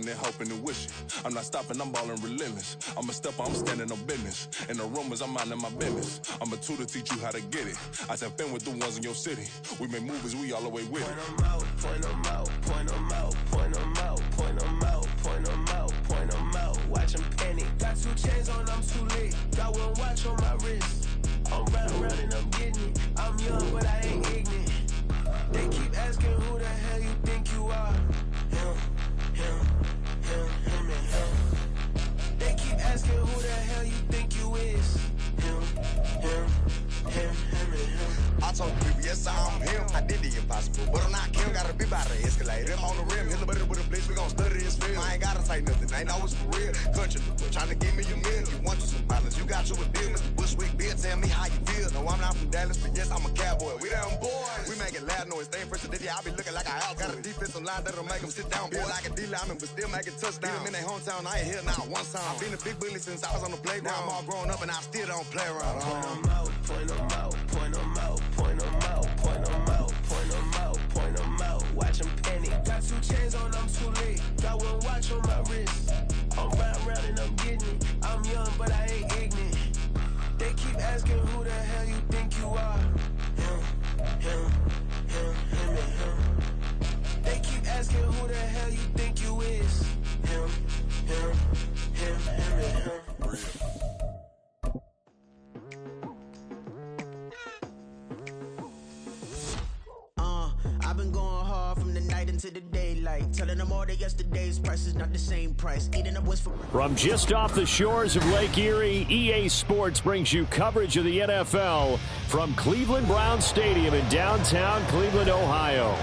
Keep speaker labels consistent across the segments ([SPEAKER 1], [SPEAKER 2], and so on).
[SPEAKER 1] and hoping and wishing. I'm not stopping, I'm balling relentless. I'm a stepper, I'm standing on business. In the rumors, I'm minding my business. I'm a tutor, teach you how to get it. I tap in with the ones in your city. We make movies, we all the way with it.
[SPEAKER 2] Point them out, point them out, point them out, point them out, point them out, point them out, point them out. Watch them panic. Got 2 chains on, I'm too late. Got 1 watch on my wrist. I'm round and I'm getting it. I'm young, but I ain't ignorant. They keep asking who the hell you think you are. Him, and him. They keep asking who the hell you think you is. Him, and him.
[SPEAKER 3] I told people, yes, I'm him. I did the impossible, but I'm not Kim. Gotta be by the escalator. I'm on the rim, hit a buddy with a blitz. We gon' study this film. I ain't gotta say nothing, ain't always for real. Country, trying to give me a meal. You want you some violence, you got you a deal. Mr. Bushwick, Bill, tell me how you feel. No, I'm not from Dallas, but yes, I'm a cowboy. We them boys. We making loud noise, staying fresh today. I be looking like I out. Got a defensive line that'll make them sit down. Feel like a D-lineman, but still make it touchdown. Beat them in their hometown, I ain't here now one time. I've been a big bully since I was on the playground. Now I'm all grown up and I still don't play around.
[SPEAKER 2] Point them out, point them out, point them out, point them out, point them out, point them out, point them out. Watch them panic. Got 2 chains on, I'm too late. Got 1 watch on my wrist. I'm round and I'm getting it. I'm young, but I ain't ignorant. They keep asking who the hell you think you are. Him, and him. They keep asking who the hell you think you is. Him, and him.
[SPEAKER 4] I've been going hard from the night into the daylight, telling them all that yesterday's price is not the same price. Eating up what's for.
[SPEAKER 5] From just off the shores of Lake Erie, EA Sports brings you coverage of the NFL from Cleveland Browns Stadium in downtown Cleveland, Ohio.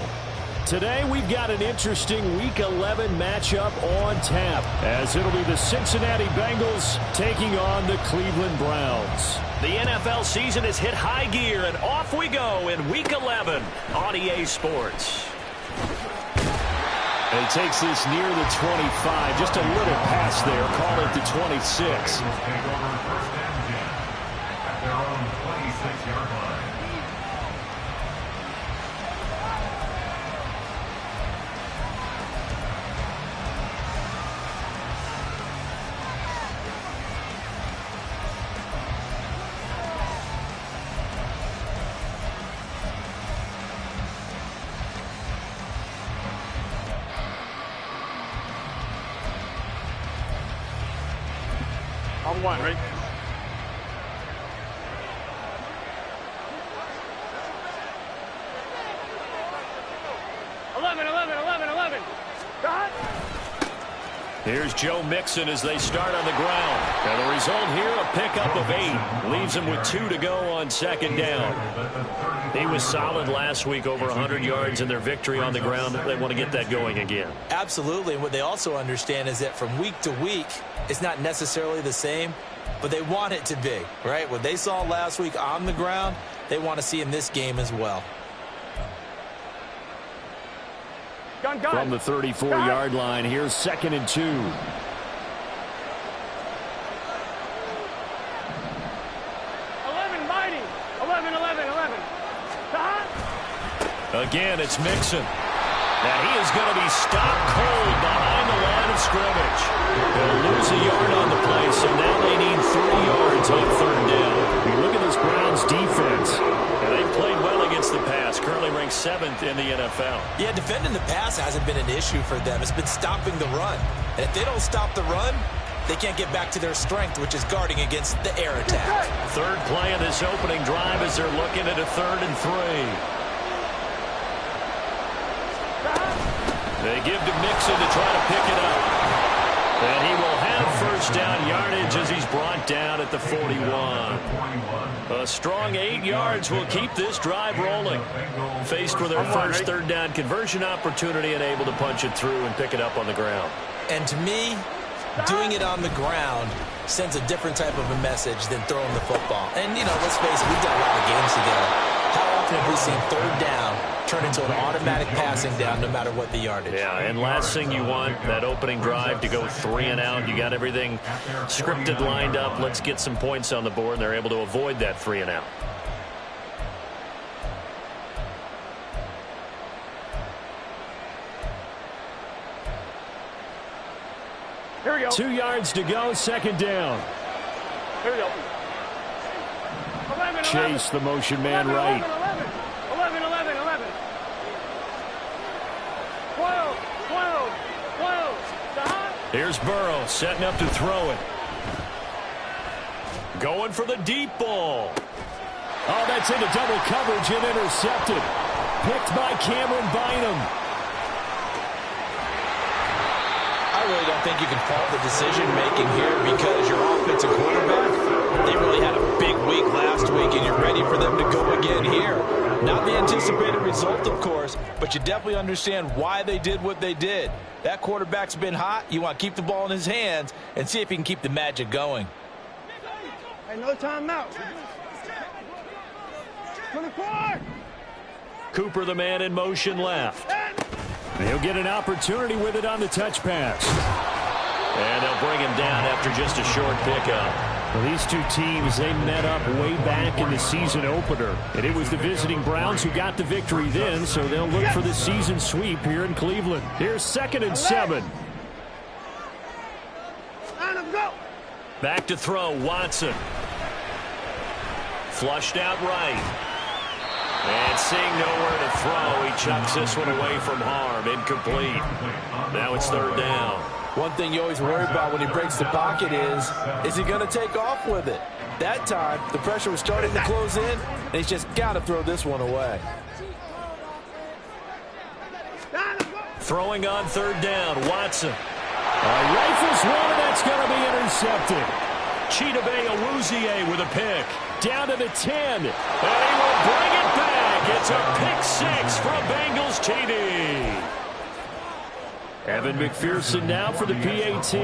[SPEAKER 5] Today, we've got an interesting Week 11 matchup on tap, as it'll be the Cincinnati Bengals taking on the Cleveland Browns.
[SPEAKER 6] The NFL season has hit high gear, and off we go in Week 11 on EA Sports.
[SPEAKER 5] And he takes this near the 25, just a little past there, call it the 26.
[SPEAKER 7] At their own 26-yard line.
[SPEAKER 8] On 1, right?
[SPEAKER 5] Here's Joe Mixon as they start on the ground. And the result here, a pickup of 8. Leaves him with 2 to go on 2nd down. He was solid last week, over 100 yards in their victory on the ground. They want to get that going again.
[SPEAKER 9] Absolutely. And what they also understand is that from week to week, it's not necessarily the same, but they want it to be, right? What they saw last week on the ground, they want to see in this game as well.
[SPEAKER 5] From the 34-yard line, here's 2nd and 2.
[SPEAKER 8] 11, mighty. 11.
[SPEAKER 5] Again, it's Mixon. And he is going to be stopped cold behind the line of scrimmage. They'll lose a yard on the play, so now they need 3 yards on 3rd down. You look at this Browns defense, and they've played well against the pass, currently ranked 7th in the NFL.
[SPEAKER 9] Yeah, defending the pass hasn't been an issue for them. It's been stopping the run. And if they don't stop the run, they can't get back to their strength, which is guarding against the air attack.
[SPEAKER 5] 3rd play of this opening drive as they're looking at a 3rd and 3. They give to Mixon to try to pick it up. And he will have 1st down yardage as he's brought down at the 41. A strong 8 yards will keep this drive rolling. Faced with their first 3rd down conversion opportunity and able to punch it through and pick it up on the ground.
[SPEAKER 9] And to me, doing it on the ground sends a different type of a message than throwing the football. And, you know, let's face it, we've done a lot of games together. How often have we seen 3rd down turn into an automatic passing down no matter what the yardage?
[SPEAKER 5] Yeah, and last thing you want, that opening drive to go 3 and out. You got everything scripted, lined up. Let's get some points on the board, and they're able to avoid that 3 and out.
[SPEAKER 8] Here we go.
[SPEAKER 5] 2 yards to go, second down.
[SPEAKER 8] Here we go. 11,
[SPEAKER 5] Chase, the motion man
[SPEAKER 8] 11,
[SPEAKER 5] right.
[SPEAKER 8] 11, 11, 11. 12, 12, 12. Stop.
[SPEAKER 5] Here's Burrow setting up to throw it. Going for the deep ball. Oh, that's into double coverage and intercepted. Picked by Cameron Bynum.
[SPEAKER 9] I really don't think you can fault the decision-making here because your offensive quarterback, they really had a big week last week, and you're ready for them to go again here. Not the anticipated result, of course, but you definitely understand why they did what they did. That quarterback's been hot. You want to keep the ball in his hands and see if he can keep the magic going.
[SPEAKER 8] Hey, no timeout. 24.
[SPEAKER 5] Cooper, the man in motion left. He'll get an opportunity with it on the touch pass. And they'll bring him down after just a short pickup. Well, these two teams, they met up way back in the season opener. And it was the visiting Browns who got the victory then, so they'll look for the season sweep here in Cleveland. Here's 2nd and 7. Back to throw, Watson. Flushed out right. And seeing nowhere to throw, he chucks this one away from harm. Incomplete. Now it's 3rd down.
[SPEAKER 9] One thing you always worry about when he breaks the pocket is he going to take off with it? That time, the pressure was starting to close in, and he's just got to throw this one away.
[SPEAKER 5] Throwing on 3rd down, Watson. Rifles one, that's going to be intercepted. Chidobe Awuzie with a pick. Down to the 10. And he will bring it back. It's a pick 6 from Bengals TD. Evan McPherson now for the PAT.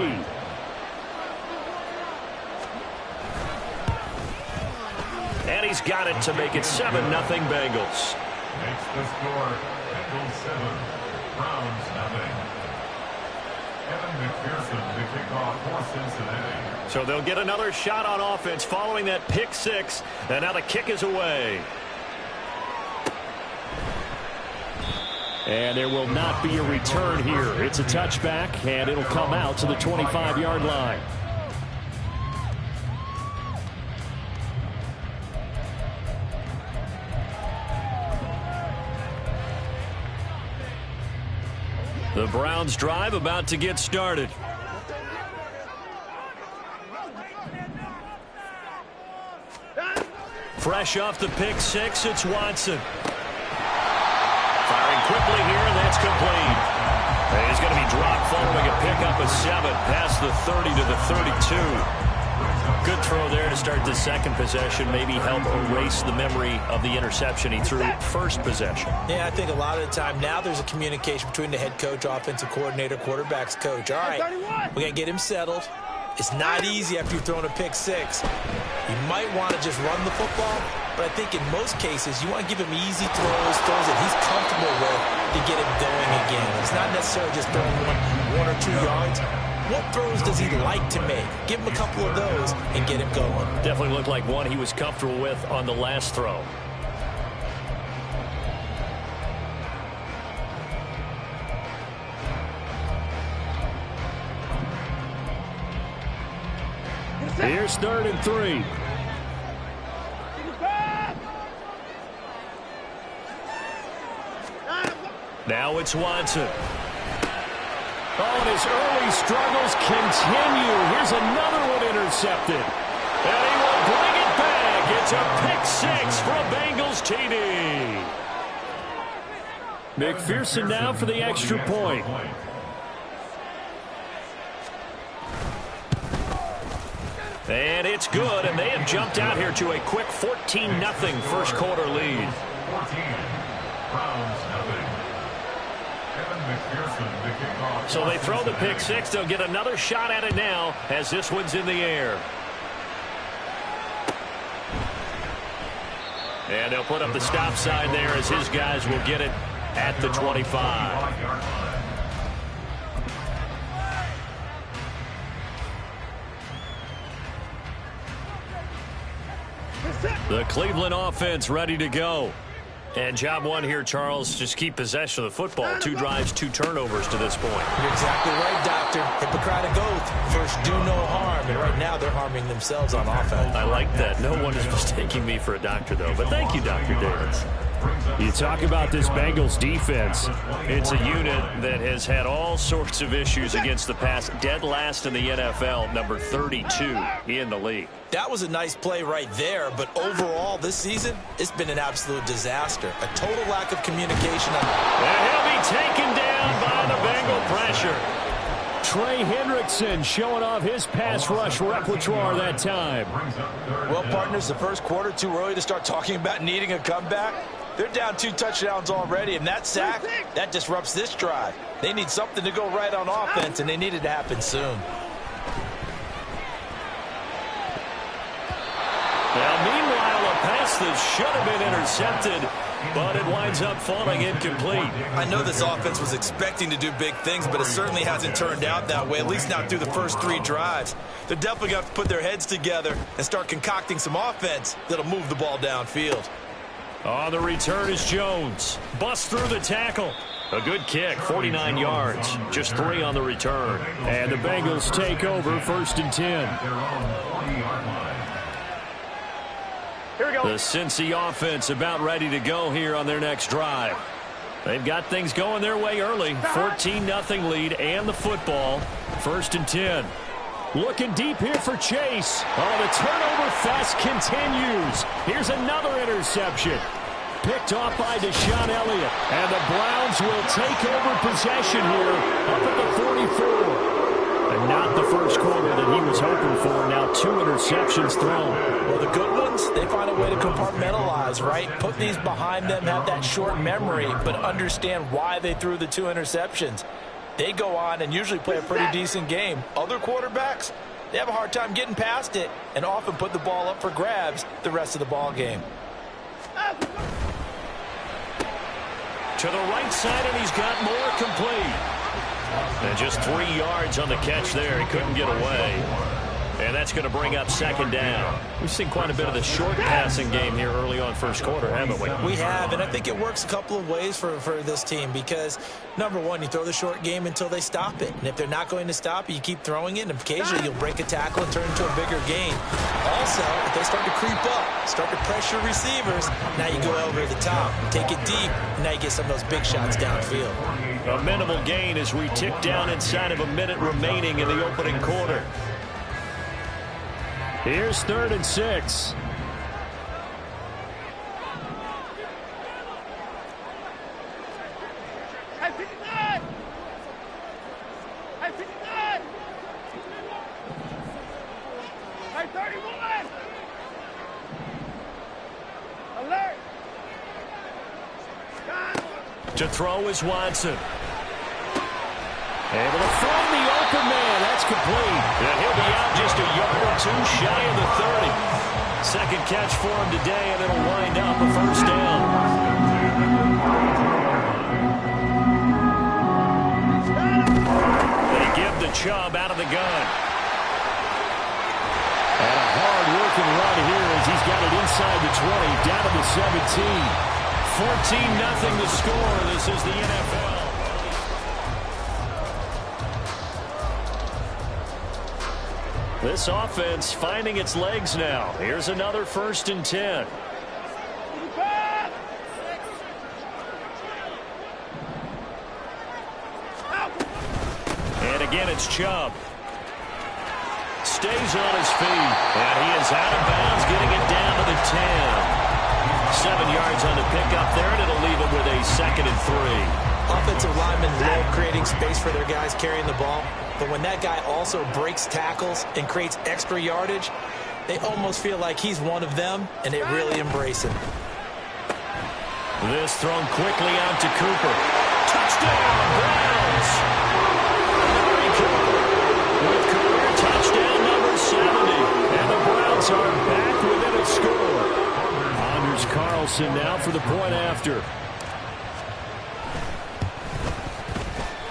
[SPEAKER 5] And he's got it to make it 7-0 Bengals.
[SPEAKER 7] Makes the score Bengals 7, Browns 0. Evan McPherson to kick off for Cincinnati.
[SPEAKER 5] So they'll get another shot on offense following that pick 6. And now the kick is away. And there will not be a return here. It's a touchback, and it'll come out to the 25-yard line. The Browns drive about to get started. Fresh off the pick 6, it's Watson. Firing quickly here, and that's complete. And he's going to be dropped following a pickup of 7 past the 30 to the 32. Good throw there to start the second possession. Maybe help erase the memory of the interception he threw first possession. Yeah, I think a lot of the time now there's a communication between the head coach, offensive coordinator, quarterback's coach. All right, we got to get him settled. It's not easy after you've thrown a pick 6. You might want to just run the football, but I think in most cases you want to give him easy throws that he's comfortable with to get him going again. It's not necessarily just throwing one or 2 yards. What throws does he like to make? Give him a couple of those and get him going. Definitely looked like one he was comfortable with on the last throw. Here's 3rd and 3. Now it's Watson. Oh, and his early struggles continue. Here's another one intercepted. And he will bring it back. It's a pick 6 from Bengals TD. McPherson now for the extra point. And it's good, and they have jumped out here to a quick 14-0 first quarter lead.
[SPEAKER 7] 14, Browns 0.
[SPEAKER 5] So they throw the pick 6. They'll get another shot at it now as this one's in the air. And they'll put up the stop sign there as his guys will get it at the 25. The Cleveland offense ready to go. And job one here, Charles, just keep possession of the football. 2 drives, 2 turnovers to this point.
[SPEAKER 9] You're exactly right, Doctor. Hippocratic oath. do no harm. And right now they're harming themselves on offense.
[SPEAKER 6] I like that. No one is mistaking me for a doctor, though. But thank you, Dr. Davis.
[SPEAKER 5] You talk about this Bengals defense.
[SPEAKER 6] It's a unit that has had all sorts of issues against the pass. Dead last in the NFL, number 32 in the league.
[SPEAKER 9] That was a nice play right there, but overall this season, it's been an absolute disaster. A total lack of communication.
[SPEAKER 5] And he'll be taken down by the Bengal pressure. Trey Hendrickson showing off his pass rush repertoire that time.
[SPEAKER 9] Well, partners, the first quarter, too early to start talking about needing a comeback. They're down 2 touchdowns already, and that sack, that disrupts this drive. They need something to go right on offense, and they need it to happen soon.
[SPEAKER 6] Now, meanwhile, a pass that should have been intercepted, but it winds up falling incomplete.
[SPEAKER 9] I know this offense was expecting to do big things, but it certainly hasn't turned out that way, at least not through the first 3 drives. They're definitely going to have to put their heads together and start concocting some offense that'll move the ball downfield.
[SPEAKER 5] On the return is Jones. Busts through the tackle.
[SPEAKER 6] A good kick, 49 yards, just 3 on the return.
[SPEAKER 5] And the Bengals take over 1st and 10.
[SPEAKER 8] Here we go.
[SPEAKER 5] The Cincy offense about ready to go here on their next drive. They've got things going their way early. 14-0 lead and the football. 1st and 10. Looking deep here for Chase. Oh, the turnover fest continues. Here's another interception. Picked off by Deshaun Elliott. And the Browns will take over possession here up at the 44. And not the first quarter that he was hoping for. Now 2 interceptions thrown.
[SPEAKER 9] Well, the good ones, they find a way to compartmentalize, right? Put these behind them, have that short memory, but understand why they threw the 2 interceptions. They go on and usually play a pretty decent game. Other quarterbacks, they have a hard time getting past it and often put the ball up for grabs the rest of the ball game.
[SPEAKER 6] To the right side, and he's got more complete. And just 3 yards on the catch there. He couldn't get away. And that's going to bring up 2nd down. We've seen quite a bit of the short passing game here early on first quarter, haven't we?
[SPEAKER 9] We have, and I think it works a couple of ways for this team because, number one, you throw the short game until they stop it. And if they're not going to stop it, you keep throwing it, and occasionally you'll break a tackle and turn it into a bigger gain. Also, if they start to creep up, start to pressure receivers, now you go over the top, take it deep, and now you get some of those big shots downfield.
[SPEAKER 6] A minimal gain as we tick down inside of a minute remaining in the opening quarter.
[SPEAKER 5] Here's 3rd and 6.
[SPEAKER 8] Hey, 59! Hey, 59! Hey, 31! Alert!
[SPEAKER 6] To throw is Watson. Able to find the open man. That's complete. And he'll be out just a yard or 2 shy of the 30. Second catch for him today, and it'll wind up a 1st down. They give the Chubb out of the gun.
[SPEAKER 5] And a hard-working run here as he's got it inside the 20, down to the 17.
[SPEAKER 6] 14-0 the score. This is the NFL. This offense finding its legs now. Here's another 1st and 10. And again, it's Chubb. Stays on his feet. And he is out of bounds, getting it down to the 10. 7 yards on the pickup there, and it'll leave him with a 2nd and 3.
[SPEAKER 9] Offensive linemen love creating space for their guys carrying the ball. But when that guy also breaks tackles and creates extra yardage, they almost feel like he's one of them, and they really embrace him.
[SPEAKER 6] This thrown quickly out to Cooper. Touchdown, Browns! With career touchdown number 70. And the Browns are back within a score.
[SPEAKER 5] Anders Carlson now for the point after.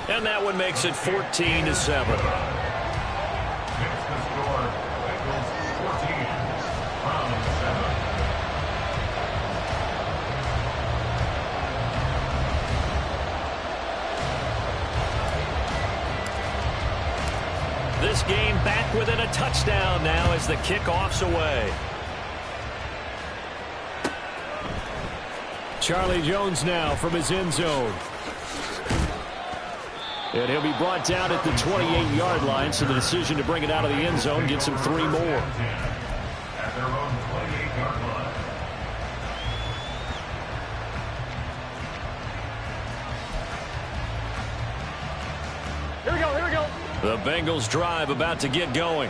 [SPEAKER 6] And that one makes it 14-7. this game back within a touchdown now as the kickoff's away.
[SPEAKER 5] Charlie Jones now from his end zone. And he'll be brought down at the 28-yard line, so the decision to bring it out of the end zone gets him 3 more.
[SPEAKER 7] At their own 28-yard line.
[SPEAKER 8] Here we go, here we go.
[SPEAKER 6] The Bengals drive about to get going.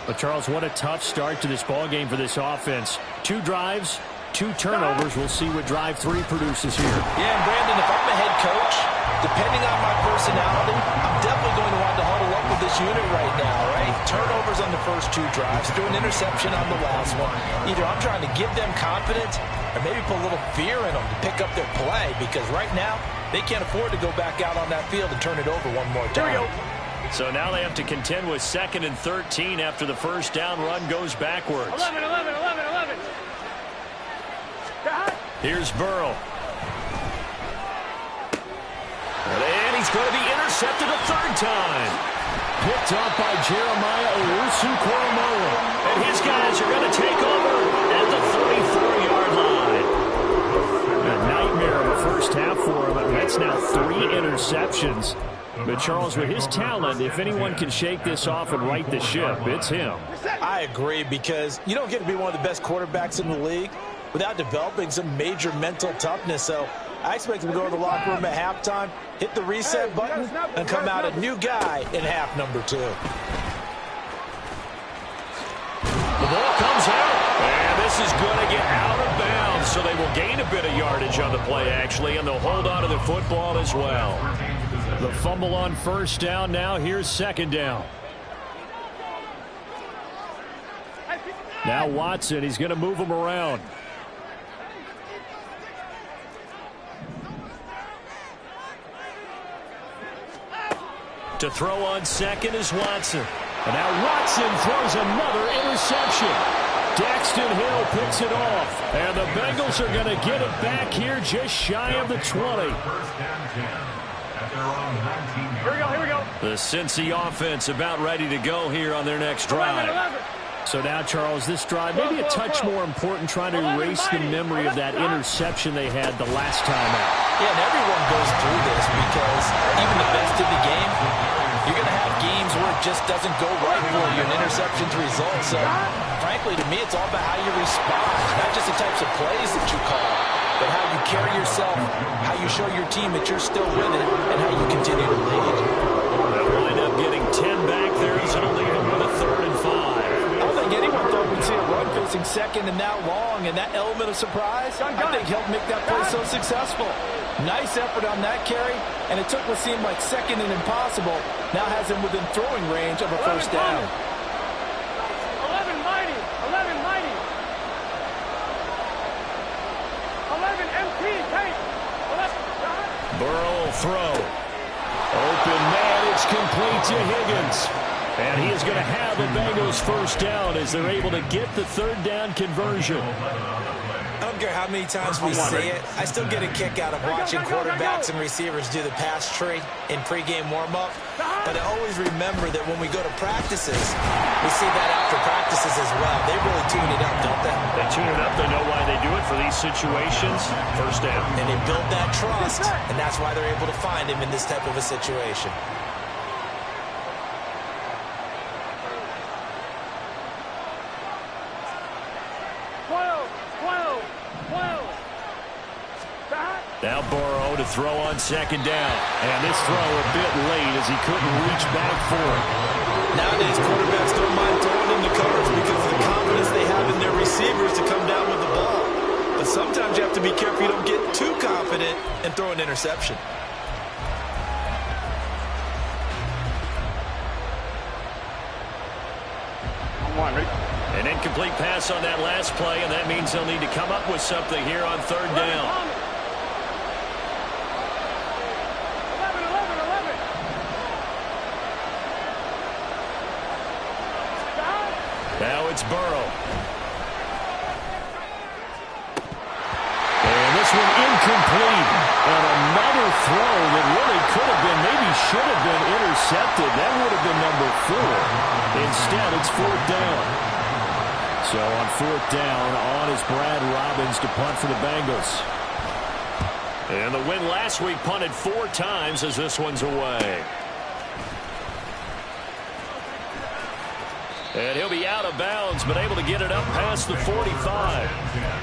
[SPEAKER 5] But, Charles, what a tough start to this ballgame for this offense. 2 drives, 2 turnovers. We'll see what drive 3 produces here.
[SPEAKER 9] Yeah, and Brandon, if I'm a head coach, depending on my personality, I'm definitely going to want to huddle up with this unit right now, right? Turnovers on the first 2 drives, throw an interception on the last one. Either I'm trying to give them confidence or maybe put a little fear in them to pick up their play, because right now they can't afford to go back out on that field and turn it over one more time.
[SPEAKER 8] Here we go.
[SPEAKER 6] So now they have to contend with 2nd and 13 after the first down run goes backwards.
[SPEAKER 8] 11, 11, 11, 11.
[SPEAKER 6] Here's Burrow. And he's going to be intercepted a 3rd time.
[SPEAKER 5] Picked up by Jeremiah Owusu-Koramoah.
[SPEAKER 6] And his guys are going to take over at the 34-yard line.
[SPEAKER 5] A nightmare of a first half for him. That's now 3 interceptions. But, Charles, with his talent, if anyone can shake this off and right the ship, it's him.
[SPEAKER 9] I agree, because you don't get to be one of the best quarterbacks in the league without developing some major mental toughness. So I expect him to go to the locker room at halftime, hit the reset button, and come out a new guy in half number 2.
[SPEAKER 6] The ball comes out, and this is going to get out of bounds, so they will gain a bit of yardage on the play, actually, and they'll hold on to the football as well.
[SPEAKER 5] The fumble on first down now. Here's 2nd down. Now Watson, he's going to move him around.
[SPEAKER 6] To throw on 2nd is Watson.
[SPEAKER 5] And now Watson throws another interception. Daxton Hill picks it off. And the Bengals are going to get it back here just shy of the 20.
[SPEAKER 8] Here we go, here we go.
[SPEAKER 6] The Cincy offense about ready to go here on their next drive.
[SPEAKER 8] 11.
[SPEAKER 5] So now, Charles, this drive maybe a touch more important, trying to erase the memory of that interception they had the last time out.
[SPEAKER 9] Yeah, and everyone goes through this, because even the best in the game, you're going to have games where it just doesn't go right for you, and interceptions result. So, frankly, to me, it's all about how you respond, not just the types of plays that you call, but how you carry yourself, how you show your team that you're still with it, and how you continue to lead.
[SPEAKER 6] They'll wind up getting 10 back there, so it'll leave them with a 3rd and 5.
[SPEAKER 9] I don't think anyone thought we'd see a run facing 2nd and that long, and that element of surprise, I think helped make that play so successful. Nice effort on that carry, and it took what seemed like 2nd and impossible, now has him within throwing range of a first down.
[SPEAKER 8] 11 mighty, 11 mighty. 11 MT, tape.
[SPEAKER 6] Burrow will throw.
[SPEAKER 5] Open man, it's complete to Higgins. And he is going to have the Bengals first down as they're able to get the 3rd down conversion.
[SPEAKER 9] I don't care how many times we see it, I still get a kick out of watching quarterbacks and receivers do the pass tree in pregame warm-up. But I always remember that when we go to practices, we see that after practices as well. They really tune it up, don't they?
[SPEAKER 6] They tune it up. They know why they do it for these situations. First down.
[SPEAKER 9] And they build that trust, and that's why they're able to find him in this type of a situation.
[SPEAKER 6] Now Burrow to throw on 2nd down. And this throw a bit late as he couldn't reach back for it.
[SPEAKER 9] Nowadays, quarterbacks don't mind throwing in the covers because of the confidence they have in their receivers to come down with the ball. But sometimes you have to be careful you don't get too confident and throw an interception.
[SPEAKER 6] An incomplete pass on that last play, and that means they'll need to come up with something here on 3rd down. Now it's Burrow.
[SPEAKER 5] And this one incomplete. And another throw that really could have been, maybe should have been intercepted. That would have been number 4. Instead, it's 4th down. So on 4th down, on is Brad Robbins to punt for the Bengals. And the win last week punted 4 times as this one's away. And he'll be out of bounds, but able to get it up past the 45.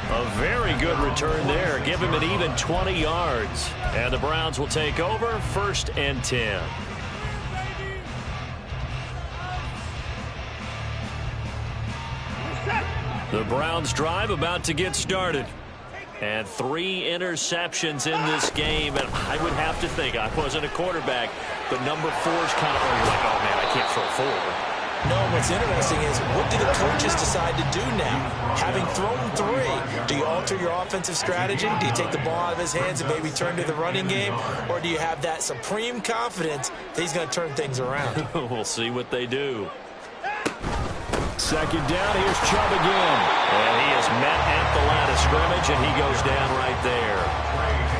[SPEAKER 5] A very good return there. Give him an even 20 yards. And the Browns will take over 1st and 10. The Browns drive about to get started. And 3 interceptions in this game. And I would have to think, I wasn't a quarterback, but number 4's kind of like, oh, man, I can't throw 4.
[SPEAKER 9] No, what's interesting is, what do the coaches decide to do now? Having thrown 3, do you alter your offensive strategy? Do you take the ball out of his hands and maybe turn to the running game? Or do you have that supreme confidence that he's going to turn things around?
[SPEAKER 5] We'll see what they do. 2nd down, here's Chubb again.
[SPEAKER 6] And he is met at the line of scrimmage, and he goes down right there.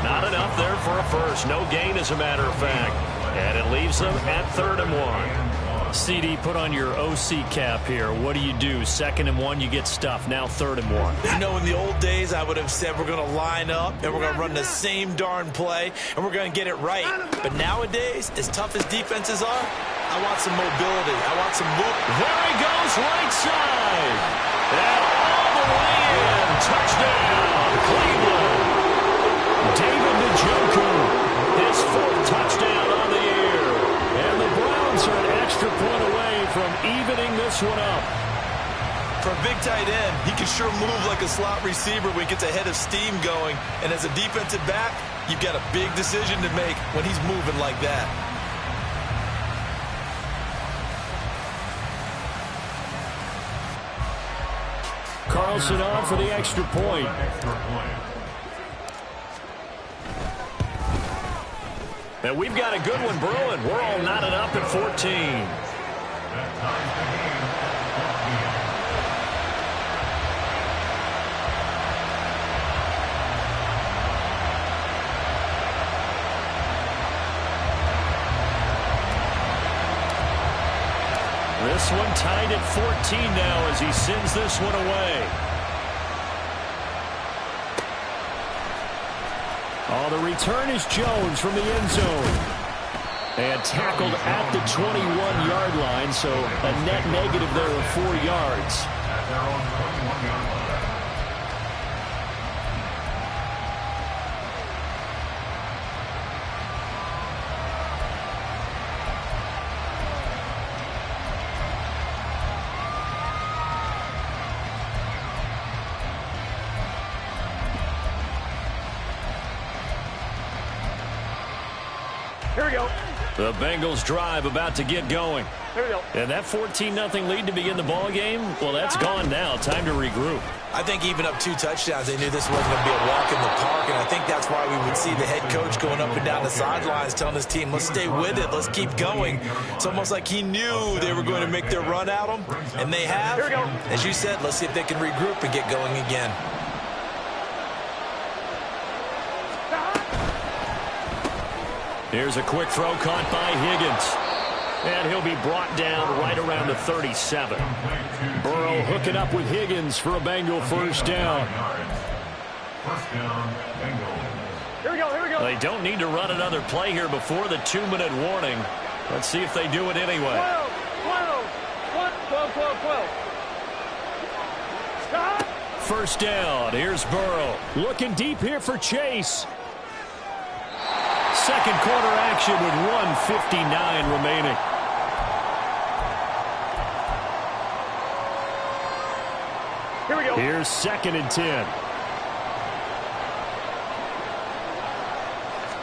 [SPEAKER 6] Not enough there for a first. No gain, as a matter of fact. And it leaves them at 3rd and 1.
[SPEAKER 5] CD, put on your OC cap here. What do? 2nd and 1, you get stuffed. Now 3rd and 1.
[SPEAKER 9] You know, in the old days, I would have said we're going to line up and we're going to run the same darn play and we're going to get it right. But nowadays, as tough as defenses are, I want some mobility. I want some movement.
[SPEAKER 5] There he goes, right side. And all the way in. Touchdown, Cleveland. David Njoku, his 4th touchdown on the year. And the Browns are an extra point away from evening this one up.
[SPEAKER 9] For a big tight end, he can sure move like a slot receiver when he gets a head of steam going. And as a defensive back, you've got a big decision to make when he's moving like that.
[SPEAKER 5] Carlson on for the extra point. And we've got a good one brewing. We're all knotted up at 14. This one tied at 14 now as he sends this one away. Oh, the return is Jones from the end zone. And tackled at the 21-yard line, so a net negative there of 4 yards.
[SPEAKER 7] At their own 21-yard line.
[SPEAKER 8] Here we go.
[SPEAKER 5] The Bengals drive about to get going.
[SPEAKER 8] Here we go.
[SPEAKER 5] And that 14-0 lead to begin the ball game, well, that's gone now. Time to regroup.
[SPEAKER 9] I think even up 2 touchdowns, they knew this wasn't going to be a walk in the park, and I think that's why we would see the head coach going up and down the sidelines telling his team, let's stay with it, let's keep going. It's almost like he knew they were going to make their run at him, and they have.
[SPEAKER 8] Here we go.
[SPEAKER 9] As you said, let's see if they can regroup and get going again.
[SPEAKER 5] Here's a quick throw caught by Higgins. And he'll be brought down right around the 37. Burrow hooking up with Higgins for a Bengal first down.
[SPEAKER 7] First down, Bengals.
[SPEAKER 8] Here we go, here we go.
[SPEAKER 5] They don't need to run another play here before the 2-minute warning. Let's see if they do it anyway.
[SPEAKER 8] 12. Stop.
[SPEAKER 5] First down. Here's Burrow. Looking deep here for Chase. Second quarter action with 1:59 remaining.
[SPEAKER 8] Here we go.
[SPEAKER 5] Here's 2nd and 10.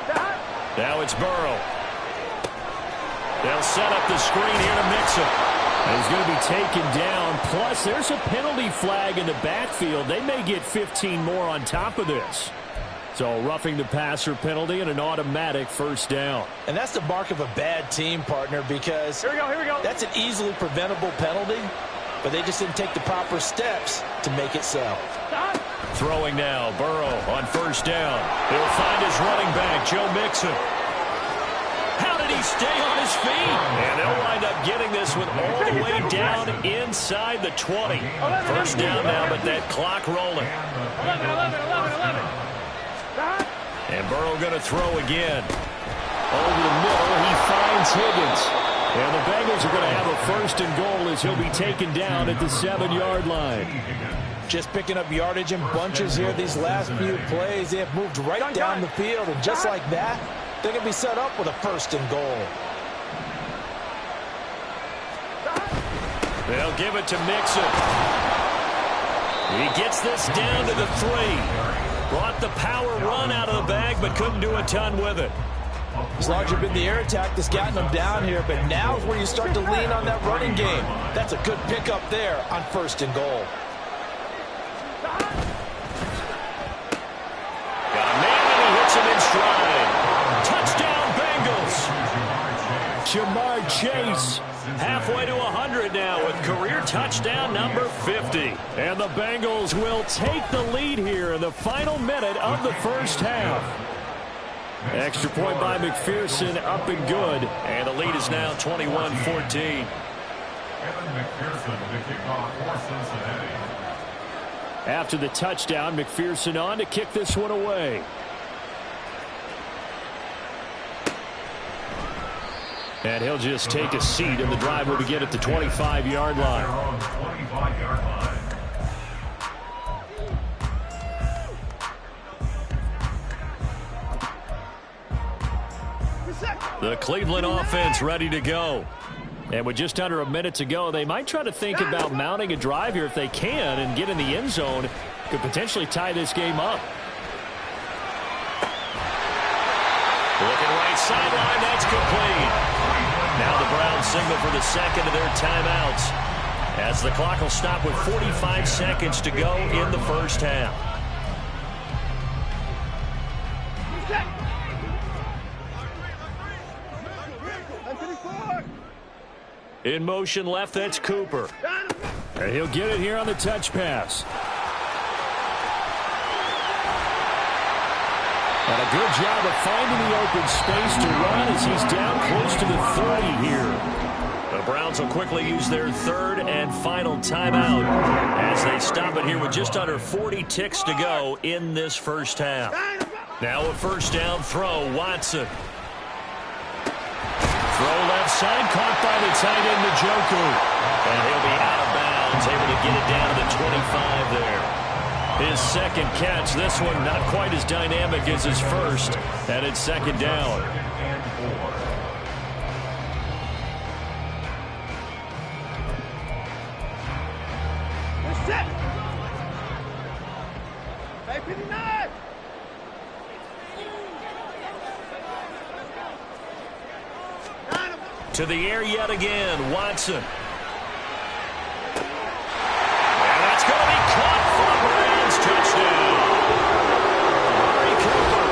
[SPEAKER 8] Stop.
[SPEAKER 5] Now it's Burrow. They'll set up the screen here to Mixon. And he's going to be taken down. Plus, there's a penalty flag in the backfield. They may get 15 more on top of this. So roughing the passer penalty and an automatic first down.
[SPEAKER 9] And that's the mark of a bad team, partner, because
[SPEAKER 8] Here we go.
[SPEAKER 9] that's an easily preventable penalty, but they just didn't take the proper steps to make it so.
[SPEAKER 8] Stop.
[SPEAKER 6] throwing now. Burrow on first down. He'll find his running back, Joe Mixon. How did he stay on his feet? And they'll wind up getting this one all the way down inside the 20. First down now, but that clock rolling.
[SPEAKER 8] 11.
[SPEAKER 6] And Burrow going to throw again. Over the middle, he finds Higgins. And the Bengals are going to have a first and goal as he'll be taken down at the 7-yard line.
[SPEAKER 9] Just picking up yardage in bunches here these last few plays. They have moved right down the field, and just like that, they can be set up with a first and goal.
[SPEAKER 6] They'll give it to Mixon. He gets this down to the 3. Brought the power run out of the bag, but couldn't do a ton with it.
[SPEAKER 9] As long as you've been the air attack that's gotten them down here, but now is where you start to lean on that running game. That's a good pickup there on first and goal.
[SPEAKER 6] Got a man and he hits him in stride. Touchdown Bengals. Jamar Chase halfway to 100 now with career touchdown number 50. And the Bengals will take the lead here in the final minute of the first half. Extra point by McPherson, up and good. And the lead is now 21-14.
[SPEAKER 7] Evan McPherson, the kickoff for Cincinnati.
[SPEAKER 5] After the touchdown, McPherson on to kick this one away. And he'll just take a seat, and the drive will begin at the 25-yard line.
[SPEAKER 7] 25-yard line.
[SPEAKER 6] The Cleveland offense ready to go. And with just under a minute to go, they might try to think about mounting a drive here if they can and get in the end zone. Could potentially tie this game up. Looking right sideline, that's complete. Now the Browns signal for the second of their timeouts, as the clock will stop with 45 seconds to go in the first half. In motion left, that's Cooper.
[SPEAKER 5] And he'll get it here on the touch pass. And a good job of finding the open space to run as he's down close to the 30 here.
[SPEAKER 6] The Browns will quickly use their third and final timeout as they stop it here with just under 40 ticks to go in this first half. Now a first down throw, Watson. Throw left side, caught by the tight end, Njoku. And he'll be out of bounds, able to get it down to the 25 there. His second catch, this one not quite as dynamic as his first, and it's second down. To the air yet again, Watson. And that's going to be caught for the Browns. Touchdown. Murray Cooper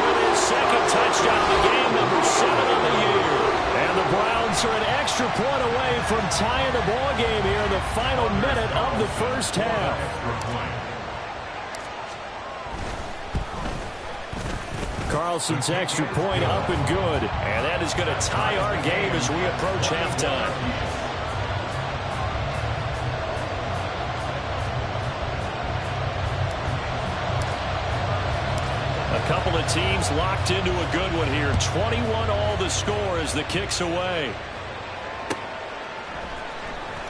[SPEAKER 6] with his second touchdown of the game, number 7 of the year. And the Browns are an extra point away from tying the ball game here in the final minute of the first half.
[SPEAKER 5] Carlson's extra point up and good.
[SPEAKER 6] And that is going to tie our game as we approach halftime. A couple of teams locked into a good one here. 21 all the score as the kick's away.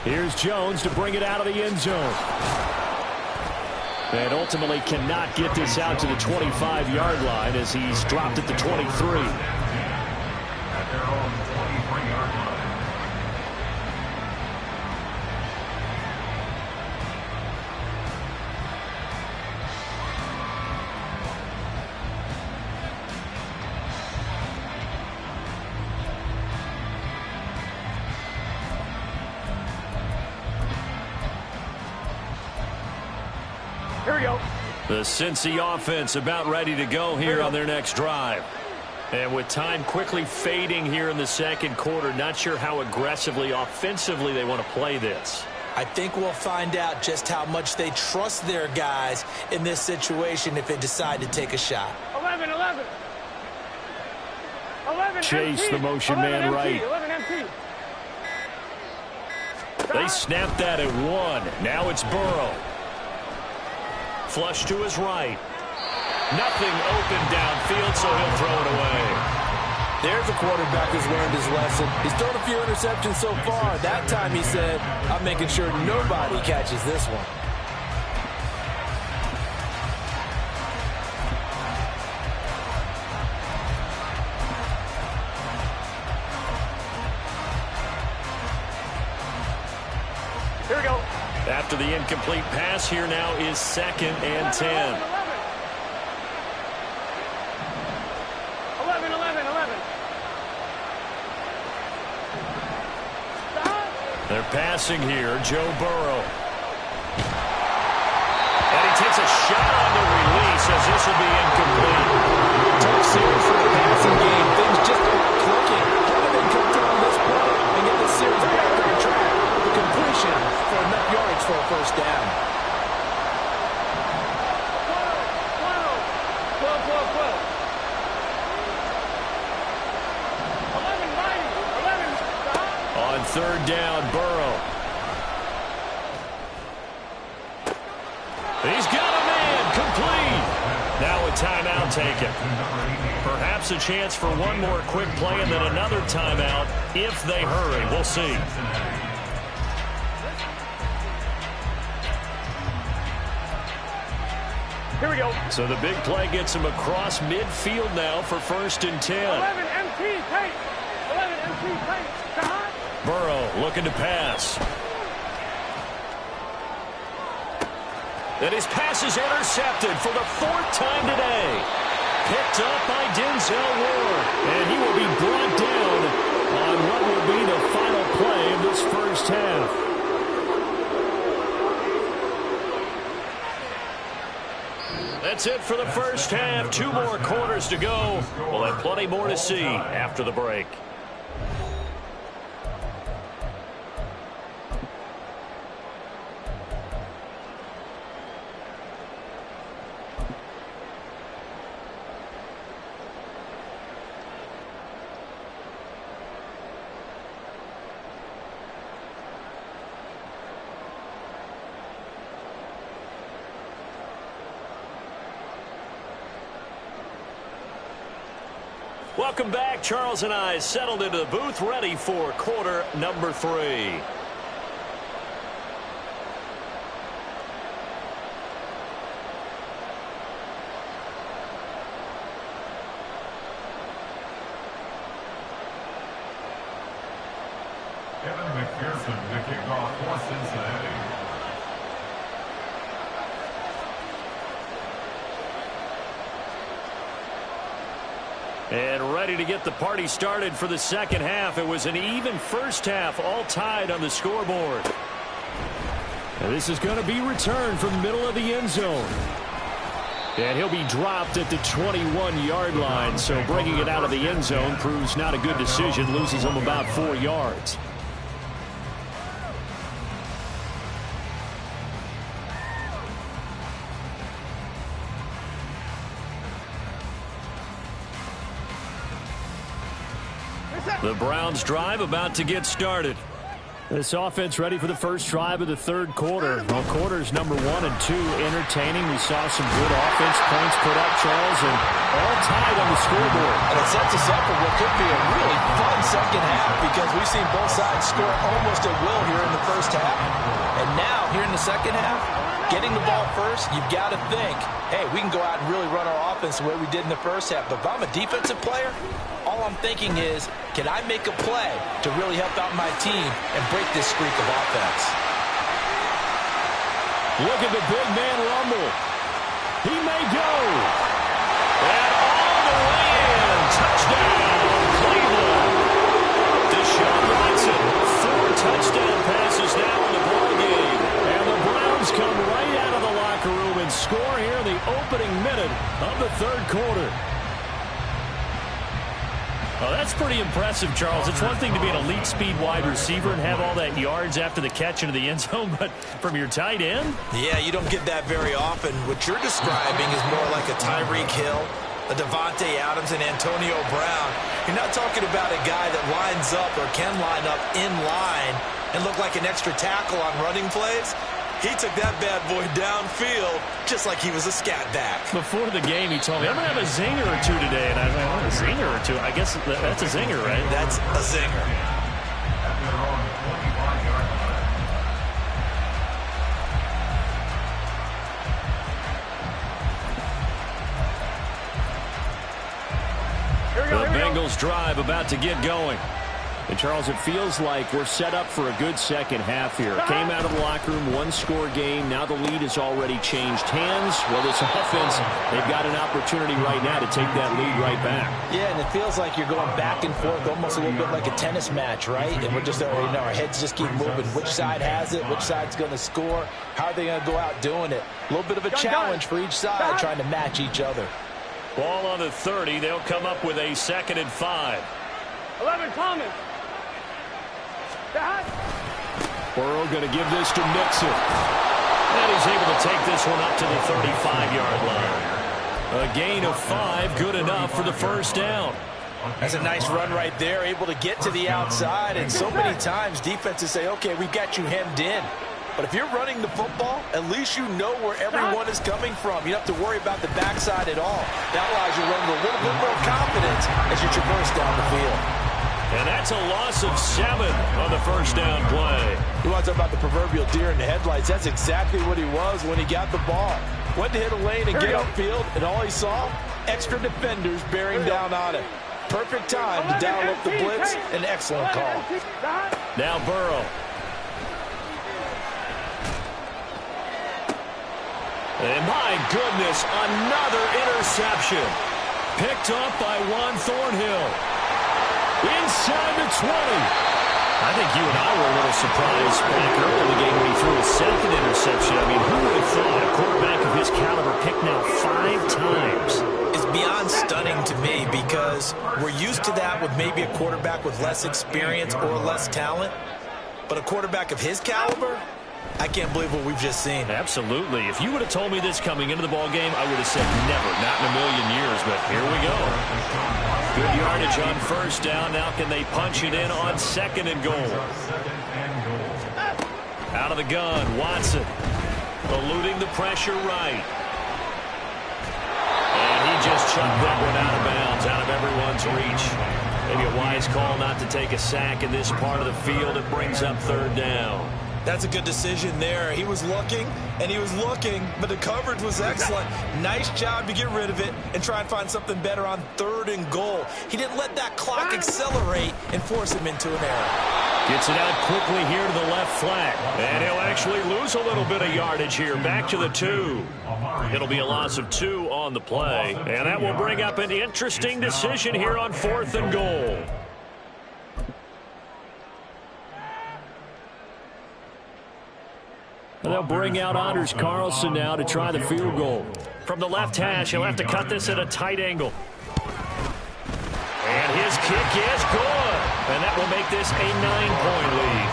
[SPEAKER 5] Here's Jones to bring it out of the end zone. And ultimately cannot get this out to the 25-yard line as he's dropped at the 23.
[SPEAKER 7] At their own 23-yard line.
[SPEAKER 8] Here we go.
[SPEAKER 6] The Cincy offense about ready to go here on their next drive. And with time quickly fading here in the second quarter, not sure how aggressively, offensively they want to play this.
[SPEAKER 9] I think we'll find out just how much they trust their guys in this situation if they decide to take a shot.
[SPEAKER 8] 11, 11. 11
[SPEAKER 5] Chase
[SPEAKER 8] MT.
[SPEAKER 5] the motion
[SPEAKER 8] 11
[SPEAKER 5] man
[SPEAKER 8] MT.
[SPEAKER 5] right.
[SPEAKER 8] 11 MT.
[SPEAKER 6] They snapped that at 1. Now it's Burrow. Flush to his right. Nothing open downfield, so he'll throw it away.
[SPEAKER 9] There's a quarterback who's learned his lesson. He's thrown a few interceptions so far. That time he said, I'm making sure nobody catches this one.
[SPEAKER 8] Here we go.
[SPEAKER 6] After the incomplete pass, here now is 2nd and 10.
[SPEAKER 8] 11, 11, 11.
[SPEAKER 6] They're passing here, Joe Burrow. And he takes a shot on the release as this will be incomplete.
[SPEAKER 9] Tough series for the passing game. Things just aren't clicking. How did they come through on this play and get this series back on track? The completion for enough yards for a first down.
[SPEAKER 8] 12, 12, 12. 11, 11.
[SPEAKER 6] On 3rd down, Burrow. He's got a man, complete. Now a timeout taken. Perhaps a chance for one more quick play and then another timeout if they hurry. We'll see.
[SPEAKER 8] Here we go.
[SPEAKER 6] So the big play gets him across midfield now for 1st and 10.
[SPEAKER 8] 11 MT, tight. 11 MT, tight.
[SPEAKER 6] Burrow looking to pass. And his pass is intercepted for the 4th time today. Picked up by Denzel Ward. And he will be brought down on what will be the final play of this first half. That's it for the first half. 2 more quarters to go. We'll have plenty more to see after the break. Welcome back. Charles and I settled into the booth, ready for quarter number 3.
[SPEAKER 7] Kevin McPherson to kick off for Cincinnati.
[SPEAKER 6] And ready to get the party started for the second half. It was an even first half, all tied on the scoreboard. And this is going to be returned from the middle of the end zone. And he'll be dropped at the 21-yard line. So bringing it out of the end zone proves not a good decision. Loses him about 4 yards. The Browns drive about to get started. This offense ready for the first drive of the 3rd quarter. Well, quarters number 1 and 2 entertaining. We saw some good offense points put up, Charles, and all tied on the scoreboard.
[SPEAKER 9] And it sets us up for what could be a really fun second half because we've seen both sides score almost at will here in the first half. And now, here in the second half, getting the ball first, you've got to think, hey, we can go out and really run our offense the way we did in the first half. But if I'm a defensive player, all I'm thinking is, can I make a play to really help out my team and break this streak of offense?
[SPEAKER 6] Look at the big man rumble. He may go. And all the way in. Touchdown, Cleveland. Deshaun Watson, 4 touchdown passes now in the ball game. And the Browns come right out of the locker room and score here in the opening minute of the 3rd quarter. Well, that's pretty impressive, Charles. It's one thing to be an elite speed wide receiver and have all that yards after the catch into the end zone, but from your tight end?
[SPEAKER 9] Yeah, you don't get that very often. What you're describing is more like a Tyreek Hill, a Devontae Adams, and Antonio Brown. You're not talking about a guy that lines up or can line up in line and look like an extra tackle on running plays. He took that bad boy downfield just like he was a scat back.
[SPEAKER 6] Before the game, he told me, I'm going to have a zinger or two today. And I was like, oh, a zinger or two? I guess that's a zinger, right?
[SPEAKER 9] That's a zinger.
[SPEAKER 6] The Bengals drive about to get going.
[SPEAKER 5] And, Charles, it feels like we're set up for a good second half here. Came out of the locker room, one-score game. Now the lead has already changed hands. Well, this offense, they've got an opportunity right now to take that lead right back.
[SPEAKER 9] Yeah, and it feels like you're going back and forth, almost a little bit like a tennis match, right? And we're just, our heads just keep moving. Which side has it? Which side's going to score? How are they going to go out doing it? A little bit of a challenge for each side, trying to match each other.
[SPEAKER 6] Ball on the 30. They'll come up with a 2nd and 5.
[SPEAKER 8] 11, Thomas.
[SPEAKER 5] Burrow going to give this to Mixon.
[SPEAKER 6] And he's able to take this one up to the 35-yard line. A gain of 5, good enough for the first down.
[SPEAKER 9] That's a nice run right there, able to get to the outside. And so many times defenses say, okay, we've got you hemmed in. But if you're running the football, at least you know where everyone is coming from. You don't have to worry about the backside at all. That allows you to run with a little bit more confidence as you traverse down the field.
[SPEAKER 6] And that's a loss of 7 on the first down play.
[SPEAKER 9] You want to talk about the proverbial deer in the headlights? That's exactly what he was when he got the ball. Went to hit a lane and get upfield, and all he saw, extra defenders bearing down on him. Perfect time to dial up the blitz. An excellent call.
[SPEAKER 6] Now Burrow. And my goodness, another interception. Picked up by Juan Thornhill. Inside the 20. I think you and I were a little surprised back early in the game when he threw a 2nd interception. I mean, who would have thought a quarterback of his caliber picked now 5 times?
[SPEAKER 9] It's beyond stunning to me because we're used to that with maybe a quarterback with less experience or less talent. But a quarterback of his caliber, I can't believe what we've just seen.
[SPEAKER 6] Absolutely. If you would have told me this coming into the ball game, I would have said never, not in a million years. But here we go. Good yardage on first down. Now can they punch it in on 2nd and goal? Out of the gun, Watson. Eluding the pressure right. And he just chucked that one out of bounds, out of everyone's reach. Maybe a wise call not to take a sack in this part of the field. It brings up 3rd down.
[SPEAKER 9] That's a good decision there. He was looking, and he was looking, but the coverage was excellent. Nice job to get rid of it and try and find something better on 3rd and goal. He didn't let that clock accelerate and force him into an error.
[SPEAKER 6] Gets it out quickly here to the left flat. And he'll actually lose a little bit of yardage here. Back to the 2. It'll be a loss of 2 on the play. And that will bring up an interesting decision here on 4th and goal.
[SPEAKER 5] And they'll bring out Anders Carlson now to try the field goal.
[SPEAKER 6] From the left hash, he'll have to cut this at a tight angle. And his kick is good. And that will make this a 9-point lead.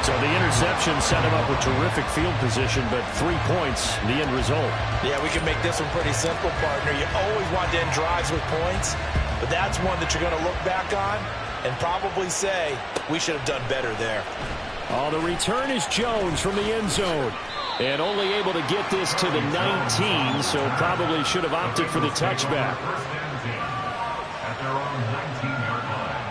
[SPEAKER 6] So the interception set him up with terrific field position, but 3 points, the end result.
[SPEAKER 9] Yeah, we can make this one pretty simple, partner. You always want to end drives with points, but that's one that you're going to look back on and probably say, we should have done better there.
[SPEAKER 5] Oh, the return is Jones from the end zone. And only able to get this to the 19, so probably should have opted for the touchback.
[SPEAKER 7] At their own 19-yard line.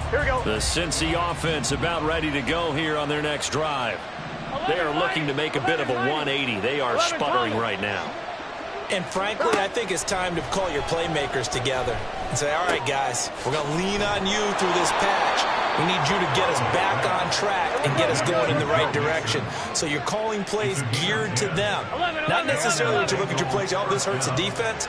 [SPEAKER 8] Here we go.
[SPEAKER 6] The Cincy offense about ready to go here on their next drive. They are looking to make a bit of a 180. They are sputtering right now.
[SPEAKER 9] And frankly, I think it's time to call your playmakers together and say, all right, guys, we're going to lean on you through this patch. We need you to get us back on track and get us going in the right direction. So you're calling plays geared to them. Not necessarily to look at your plays, oh, this hurts the defense.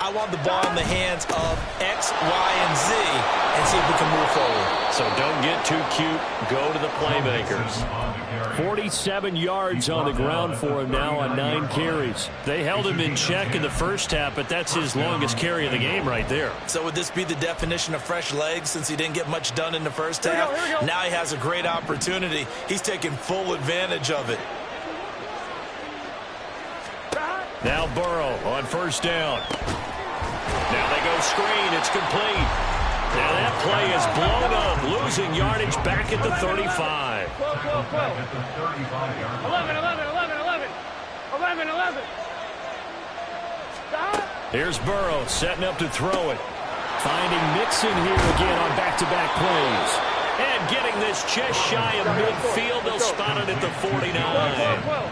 [SPEAKER 9] I want the ball in the hands of X, Y, and Z and see if we can move forward.
[SPEAKER 6] So don't get too cute. Go to the playmakers.
[SPEAKER 5] 47 yards on the ground for him now on 9 carries.
[SPEAKER 6] They held him in check in the first half, but that's his longest carry of the game right there.
[SPEAKER 9] So would this be the definition of fresh legs since he didn't get much done in the first half?
[SPEAKER 8] Here we go.
[SPEAKER 9] Now he has a great opportunity. He's taking full advantage of it.
[SPEAKER 6] Now Burrow on first down. Now they go screen. It's complete. Now that play is blown up, losing yardage back at the 35.
[SPEAKER 8] 11.
[SPEAKER 6] Here's Burrow setting up to throw it.
[SPEAKER 5] Finding Mixon here again on back-to-back plays.
[SPEAKER 6] And getting this just shy of midfield. They'll spot it at the 49.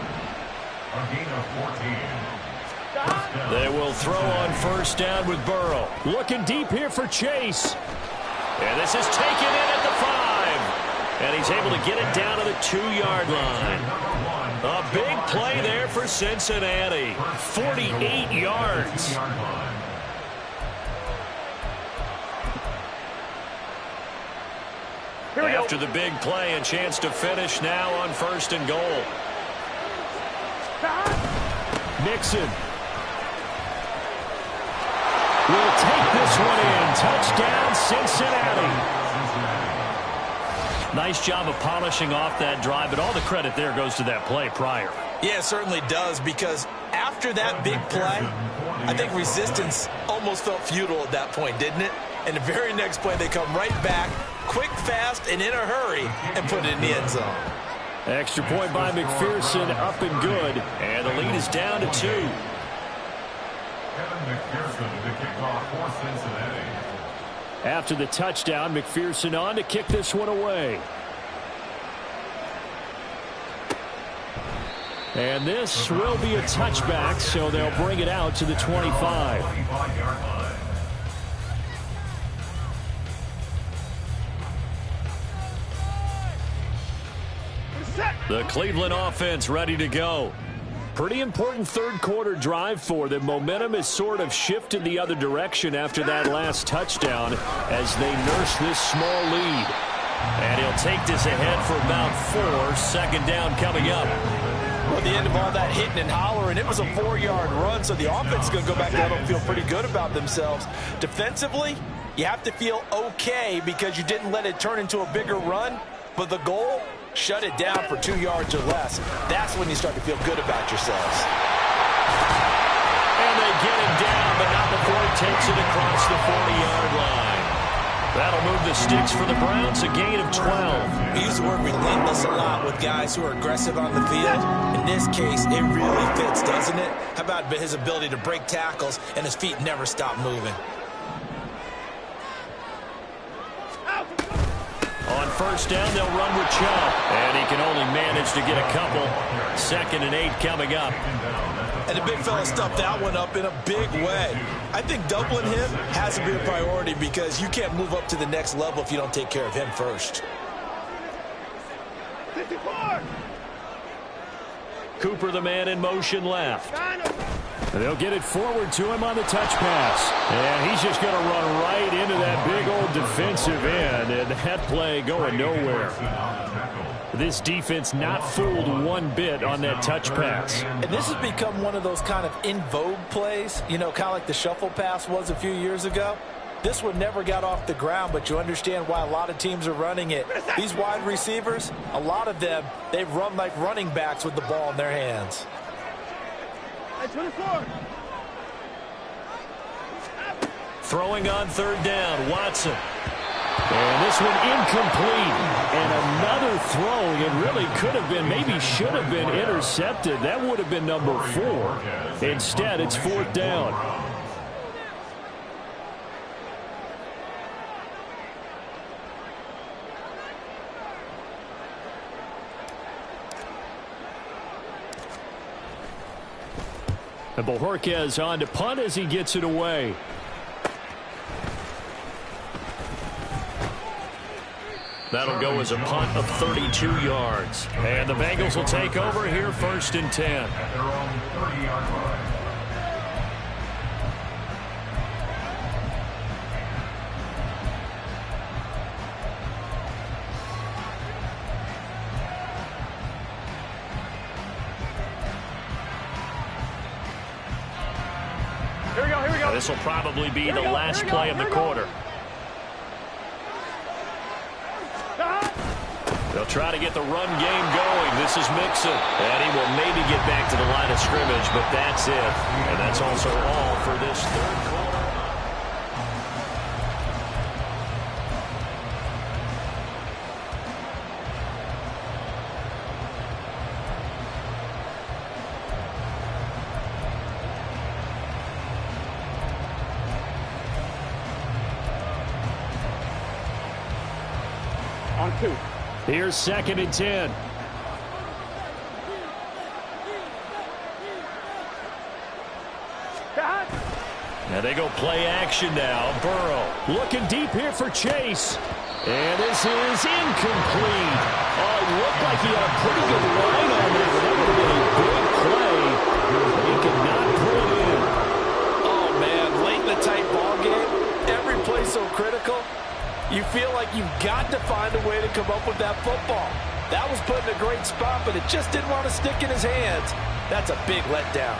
[SPEAKER 6] They will throw on first down with Burrow.
[SPEAKER 5] Looking deep here for Chase.
[SPEAKER 6] And this is taken in at the 5. And he's able to get it down to the 2-yard line. A big play there for Cincinnati. 48 yards. After the big play, a chance to finish now on first and goal.
[SPEAKER 5] Nixon will take this one in. Touchdown, Cincinnati.
[SPEAKER 6] Nice job of polishing off that drive, but all the credit there goes to that play prior.
[SPEAKER 9] Yeah, it certainly does, because after that big play, I think resistance almost felt futile at that point, didn't it? And the very next play, they come right back, quick, fast, and in a hurry, and put it in the end zone.
[SPEAKER 5] Extra point by McPherson, up and good.
[SPEAKER 6] And the lead is down to 2.
[SPEAKER 7] Kevin McPherson, the kickoff for Cincinnati.
[SPEAKER 5] After the touchdown, McPherson on to kick this one away. And this will be a touchback, so they'll bring it out to the 25.
[SPEAKER 6] The Cleveland offense ready to go.
[SPEAKER 5] Pretty important third-quarter drive for them. Momentum has sort of shifted the other direction after that last touchdown as they nurse this small lead.
[SPEAKER 6] And he'll take this ahead for about 4. Second down coming up.
[SPEAKER 9] Well, the end of all that hitting and hollering, it was a 4-yard run, so the offense is going to go back there and feel pretty good about themselves. Defensively, you have to feel okay because you didn't let it turn into a bigger run, but the goal, shut it down for 2 yards or less. That's when you start to feel good about yourselves.
[SPEAKER 6] And they get him down, but not before he takes it across the 40-yard line. That'll move the sticks for the Browns, a gain of 12.
[SPEAKER 9] We use the word relentless a lot with guys who are aggressive on the field. In this case, it really fits, doesn't it? How about his ability to break tackles and his feet never stop moving?
[SPEAKER 6] On first down, they'll run with Chubb. And he can only manage to get a couple. 2nd and 8 coming up.
[SPEAKER 9] And the big fella stuffed that one up in a big way. I think doubling him has to be a priority because you can't move up to the next level if you don't take care of him first.
[SPEAKER 8] 54.
[SPEAKER 5] Cooper, the man in motion left. They'll get it forward to him on the touch pass. And he's just going to run right into that big old defensive end. And that play going nowhere. This defense not fooled one bit on that touch pass.
[SPEAKER 9] And this has become one of those kind of in vogue plays, you know, kind of like the shuffle pass was a few years ago. This one never got off the ground, but you understand why a lot of teams are running it. These wide receivers, a lot of them, they run like running backs with the ball in their hands.
[SPEAKER 8] 24.
[SPEAKER 6] Throwing on third down, Watson.
[SPEAKER 5] And this one incomplete. And another throw that really could have been, maybe should have been intercepted. That would have been number 4. Instead, it's 4th down. And Bojorquez on to punt as he gets it away.
[SPEAKER 6] That'll go as a punt of 32 yards. And the Bengals will take over here 1st and 10.
[SPEAKER 8] Here we go, here we go.
[SPEAKER 6] This will probably be the last play of the quarter. They'll try to get the run game going. This is Mixon. And he will maybe get back to the line of scrimmage, but that's it. And that's also all for this third quarter.
[SPEAKER 8] On 2.
[SPEAKER 5] Here's 2nd and 10.
[SPEAKER 6] Now they go play action now. Burrow
[SPEAKER 5] looking deep here for Chase. And this is incomplete. Oh, it looked like he had a pretty good line on there. That would have been a big play. But he could not put it in.
[SPEAKER 9] Oh, man, late in the tight ball game, every play so critical. You feel like you've got to find a way to come up with that football. That was put in a great spot, but it just didn't want to stick in his hands. That's a big letdown.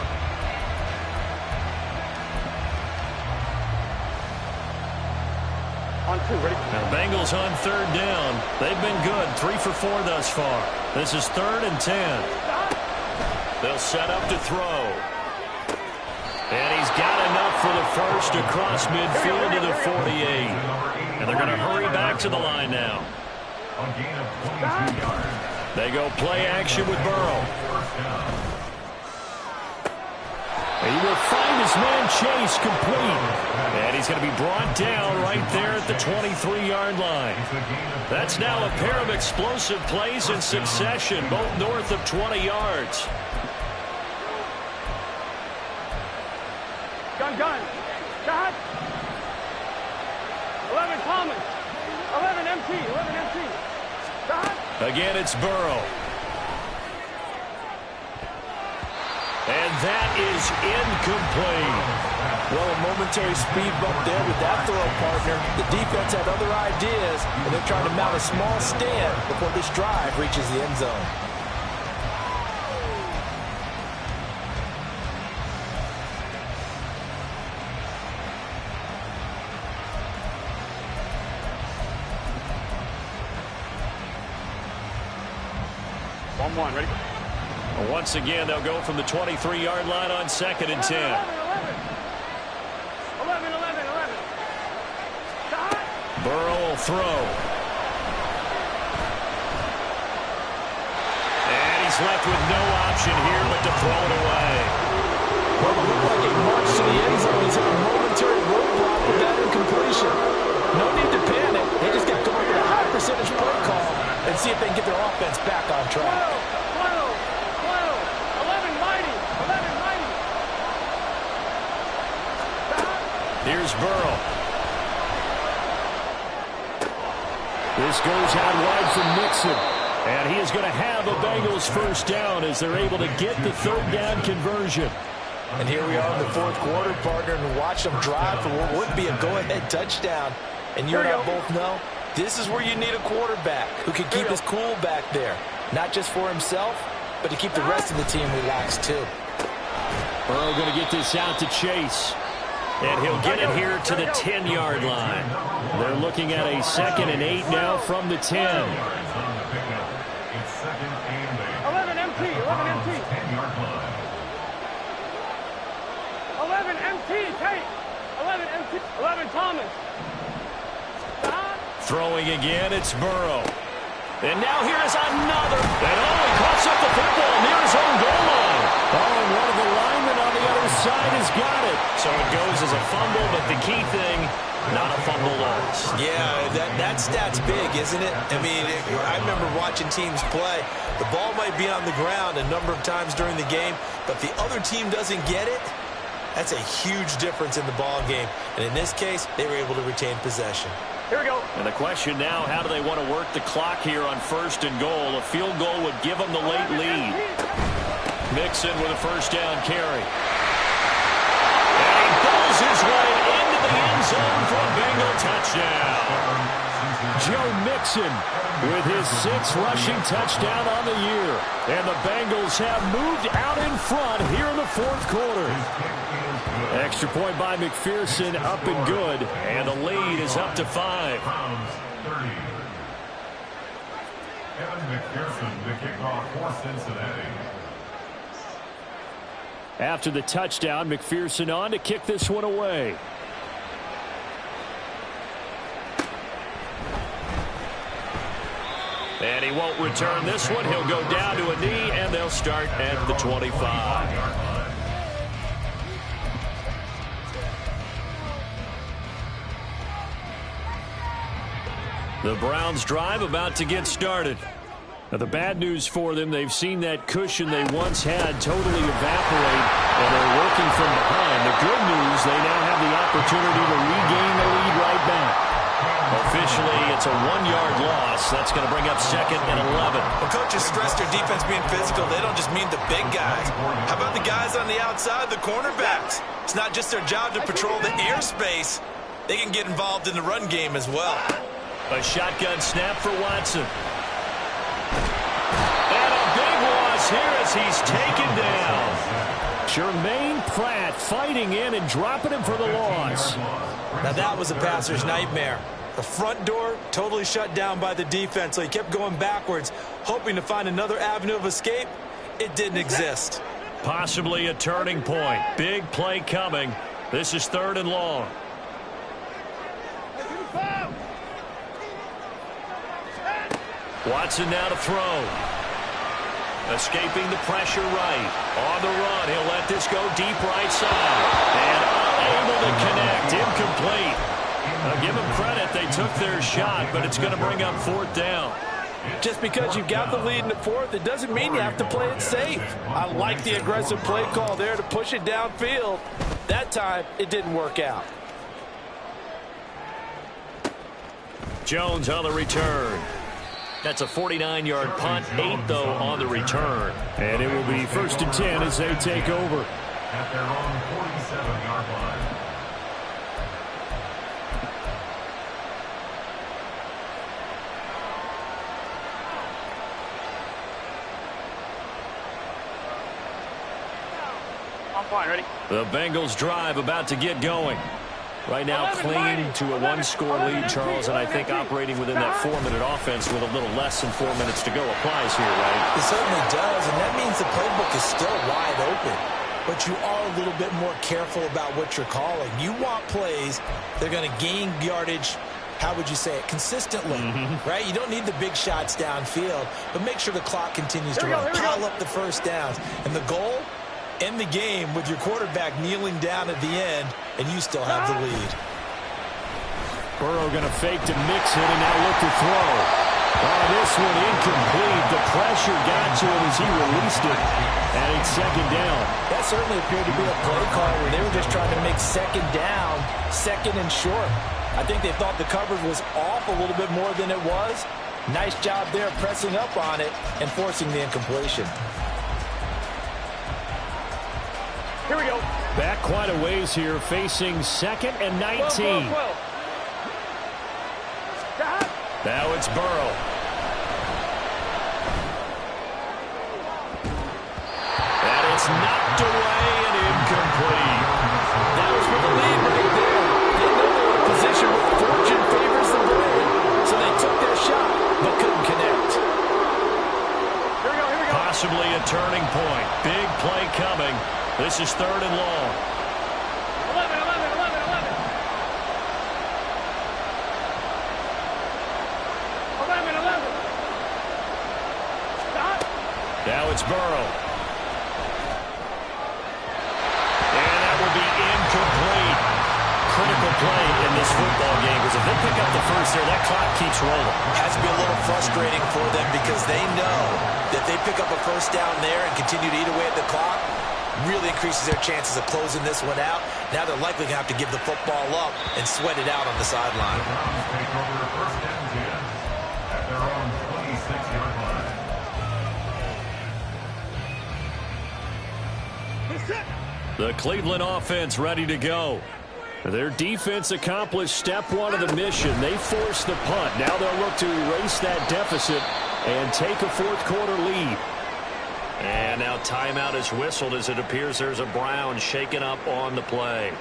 [SPEAKER 8] On 2, ready?
[SPEAKER 6] Now the Bengals on 3rd down. They've been good, 3 for 4 thus far. This is 3rd and 10. They'll set up to throw. And he's got enough for the first across midfield to the 48. And they're going to hurry back to the line now.
[SPEAKER 7] A gain of 22 yards.
[SPEAKER 6] They go play action with Burrow.
[SPEAKER 5] He will find his man Chase complete. And he's going to be brought down right there at the 23-yard line.
[SPEAKER 6] That's now a pair of explosive plays in succession, both north of 20 yards.
[SPEAKER 8] Gun. Shot. 11 Thomas. 11 MT. 11 MT. Shot.
[SPEAKER 6] Again, it's Burrow. And that is incomplete.
[SPEAKER 9] Well, a momentary speed bump there with that throw, partner. The defense had other ideas, and they're trying to mount a small stand before this drive reaches the end zone.
[SPEAKER 8] One, ready?
[SPEAKER 6] Once again, they'll go from the 23-yard line on 2nd and 10.
[SPEAKER 8] 11. Shot.
[SPEAKER 6] Burrow will throw. And he's left with no option here but to throw it away.
[SPEAKER 9] Well, it looked like a march to the end zone. He's hit a momentary roadblock with that incompletion. No need to panic. They just got to come up with a high percentage play call and see if they can get their offense back on track.
[SPEAKER 8] 11 mighty.
[SPEAKER 6] Here's Burrow.
[SPEAKER 5] This goes out wide from Mixon. And he is going to have a Bengals first down as they're able to get the 3rd down conversion.
[SPEAKER 9] And here we are in the 4th quarter, partner, and watch them drive for what would be a go-ahead touchdown. And you and I both know this is where you need a quarterback who can keep his cool back there. Not just for himself, but to keep the rest of the team relaxed too.
[SPEAKER 5] Burrow going to get this out to Chase.
[SPEAKER 6] And he'll get it here to the 10-yard line.
[SPEAKER 5] They're looking at a 2nd and 8 now from the 10.
[SPEAKER 8] 11 MT. 11 MT. Tate. 11 MT. 11 Thomas.
[SPEAKER 6] Throwing again, it's Burrow. And now here is another. And he cuts up the football near his own goal line.
[SPEAKER 5] Oh, and one of the linemen on the other side has got it.
[SPEAKER 6] So it goes as a fumble, but the key thing, not a fumble loss.
[SPEAKER 9] Yeah, that stat's big, isn't it? I mean, I remember watching teams play. The ball might be on the ground a number of times during the game, but the other team doesn't get it. That's a huge difference in the ball game. And in this case, they were able to retain possession.
[SPEAKER 8] Here we go.
[SPEAKER 6] And the question now, how do they want to work the clock here on 1st and goal? A field goal would give them the late lead. Mixon with a first down carry. And he pulls his way into the end zone for a Bengal touchdown.
[SPEAKER 5] Joe Mixon with his 6th rushing touchdown on the year. And the Bengals have moved out in front here in the 4th quarter. Extra point by McPherson, up and good.
[SPEAKER 6] And the lead is up to 5.
[SPEAKER 7] Browns 30. Kevin McPherson, the kickoff for Cincinnati.
[SPEAKER 5] After the touchdown, McPherson on to kick this one away.
[SPEAKER 6] And he won't return this one. He'll go down to a knee, and they'll start at the 25. The Browns drive about to get started. Now, the bad news for them, they've seen that cushion they once had totally evaporate, and they're working from behind. The good news, they now have the opportunity to regain the lead right back. Officially, it's a 1-yard loss. That's going to bring up 2nd and 11.
[SPEAKER 9] When coaches stress their defense being physical, they don't just mean the big guys. How about the guys on the outside, the cornerbacks? It's not just their job to patrol the airspace. They can get involved in the run game as well.
[SPEAKER 6] A shotgun snap for Watson. And a big loss here as he's taken down.
[SPEAKER 5] Jermaine Pratt fighting in and dropping him for the loss.
[SPEAKER 9] Now that was a passer's nightmare. The front door totally shut down by the defense, so he kept going backwards, hoping to find another avenue of escape. It didn't exist.
[SPEAKER 6] Possibly a turning point. Big play coming. This is 3rd and long. Watson now to throw. Escaping the pressure right. On the run, he'll let this go deep right side. And unable to connect. Incomplete. Now give them credit. They took their shot, but it's going to bring up 4th down.
[SPEAKER 10] Just because you've got the lead in the 4th, it doesn't mean you have to play it safe. I like the aggressive play call there to push it downfield. That time, it didn't work out.
[SPEAKER 6] Jones on the return. That's a 49-yard punt, 8 though on the return.
[SPEAKER 5] And it will be 1st and 10 as they take over.
[SPEAKER 7] At their own 47-yard line.
[SPEAKER 8] I'm fine, ready?
[SPEAKER 6] The Bengals drive about to get going. Right now clinging to a 1-score lead, Charles, and I think operating within that 4-minute offense with a little less than 4 minutes to go applies here, right?
[SPEAKER 9] It certainly does, and that means the playbook is still wide open. But you are a little bit more careful about what you're calling. You want plays that are going to gain yardage, how would you say it, consistently, right? You don't need the big shots downfield, but make sure the clock continues to run. Pile up the first downs. And the goal? End the game with your quarterback kneeling down at the end, and you still have the lead.
[SPEAKER 5] Burrow going to fake to mix it and now look to throw. Oh, this one incomplete. The pressure got to him as he released it, and it's 2nd down.
[SPEAKER 10] That certainly appeared to be a play call where they were just trying to make 2nd down, 2nd and short. I think they thought the coverage was off a little bit more than it was. Nice job there pressing up on it and forcing the incompletion.
[SPEAKER 8] Here we go.
[SPEAKER 5] Back quite a ways here, facing 2nd and 19.
[SPEAKER 8] 12.
[SPEAKER 6] Now it's Burrow. And it's knocked away and incomplete.
[SPEAKER 10] That was for the lead right there. They know they were in a position where fortune favors the brave, so they took their shot but couldn't connect.
[SPEAKER 8] Here we go.
[SPEAKER 6] Possibly a turning point. Big play coming. This is 3rd and long.
[SPEAKER 8] 11. 11. Stop.
[SPEAKER 6] Now it's Burrow. And that will be incomplete. Critical play in this football game, because if they pick up the first there, that clock keeps rolling.
[SPEAKER 9] Has to be a little frustrating for them because they know that they pick up a first down there and continue to eat away at the clock, really increases their chances of closing this one out. Now they're likely going to have to give the football up and sweat it out on the sideline.
[SPEAKER 7] Take over 1st and 10 at their own 26-yard line.
[SPEAKER 6] The Cleveland offense ready to go. Their defense accomplished step 1 of the mission. They forced the punt. Now they'll look to erase that deficit and take a 4th quarter lead. And now timeout is whistled as it appears there's a Brown shaken up on the play.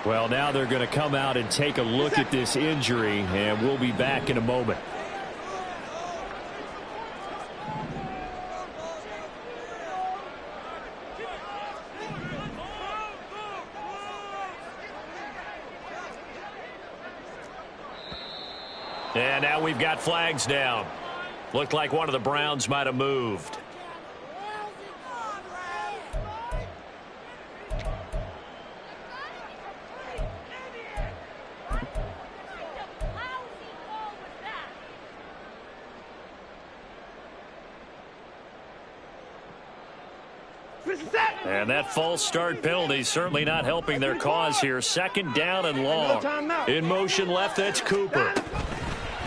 [SPEAKER 5] Well, now they're going to come out and take a look at this injury, and we'll be back in a moment.
[SPEAKER 6] And now we've got flags down. Looked like one of the Browns might have moved. And that false start penalty certainly not helping their cause here. Second down and long. In motion left, that's Cooper.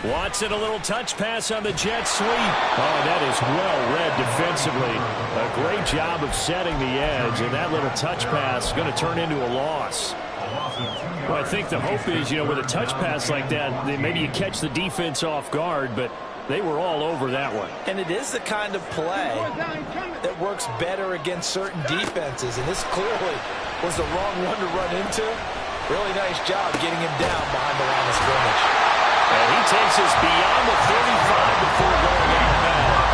[SPEAKER 6] Watson, a little touch pass on the jet sweep.
[SPEAKER 5] Oh, that is well read defensively. A great job of setting the edge, and that little touch pass is going to turn into a loss. Well, I think the hope is, with a touch pass like that, maybe you catch the defense off guard, but they were all over that one.
[SPEAKER 10] And it is the kind of play that works better against certain defenses, and this clearly was the wrong one to run into. Really nice job getting him down behind the line of scrimmage.
[SPEAKER 6] And he takes us beyond the 35 before going out of bounds.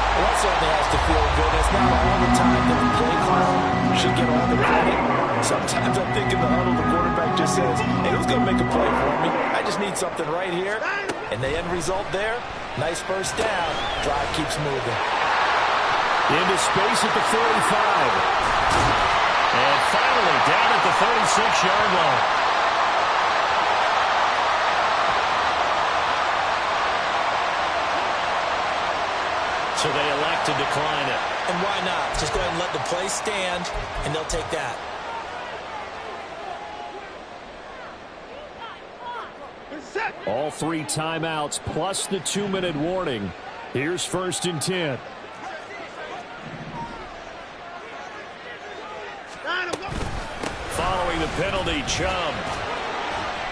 [SPEAKER 10] Well, that certainly has to feel good. It's not all the time that the play caller should get all the credit. Sometimes I think in the huddle, the quarterback just says, hey, who's going to make a play for me? I just need something right here. And the end result there, nice first down. Drive keeps moving.
[SPEAKER 5] Into space at the 45.
[SPEAKER 6] And finally down at the 36-yard line. So they elect to decline it.
[SPEAKER 9] And why not? Just go ahead and let the play stand, and they'll take that.
[SPEAKER 5] All 3 timeouts plus the 2-minute warning. Here's 1st and 10.
[SPEAKER 6] Following the penalty, Chubb.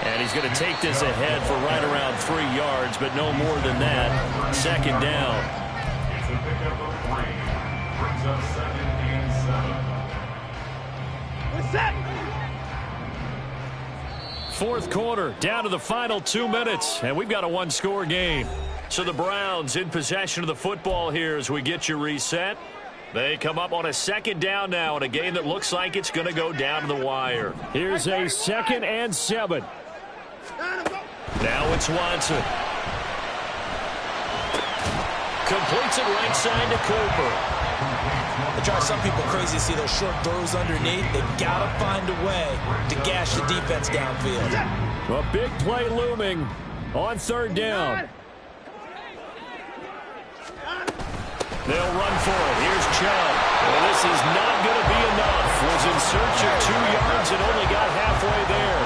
[SPEAKER 6] And he's going to take this ahead for right around 3 yards, but no more than that. Second down.
[SPEAKER 7] It's a pickup of 3. Brings up 2nd and 7.
[SPEAKER 8] We're set.
[SPEAKER 6] Fourth quarter, down to the final 2 minutes, and we've got a 1-score game. So the Browns in possession of the football here as we get you reset. They come up on a second down now in a game that looks like it's going to go down to the wire.
[SPEAKER 5] Here's a 2nd and 7.
[SPEAKER 6] Now it's Watson. Completes it right side to Cooper.
[SPEAKER 9] It drives some people crazy to see those short throws underneath. They've got to find a way to gash the defense downfield.
[SPEAKER 5] A big play looming on 3rd down.
[SPEAKER 6] They'll run for it. Here's Chubb. Well, this is not going to be enough. Was in search of 2 yards and only got halfway there.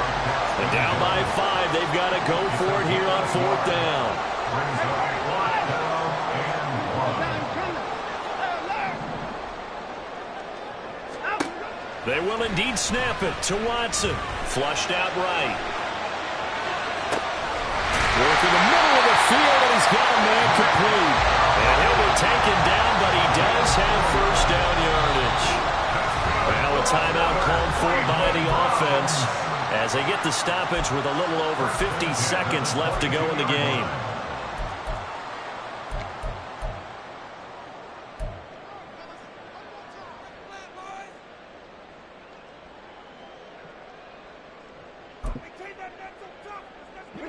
[SPEAKER 6] And down by 5, they've got to go for it here on 4th down. They will indeed snap it to Watson. Flushed out right.
[SPEAKER 5] Work in the middle of the field, and he's got a man complete.
[SPEAKER 6] And he'll be taken down, but he does have first down yardage. Well, a timeout called for by the offense as they get the stoppage with a little over 50 seconds left to go in the game.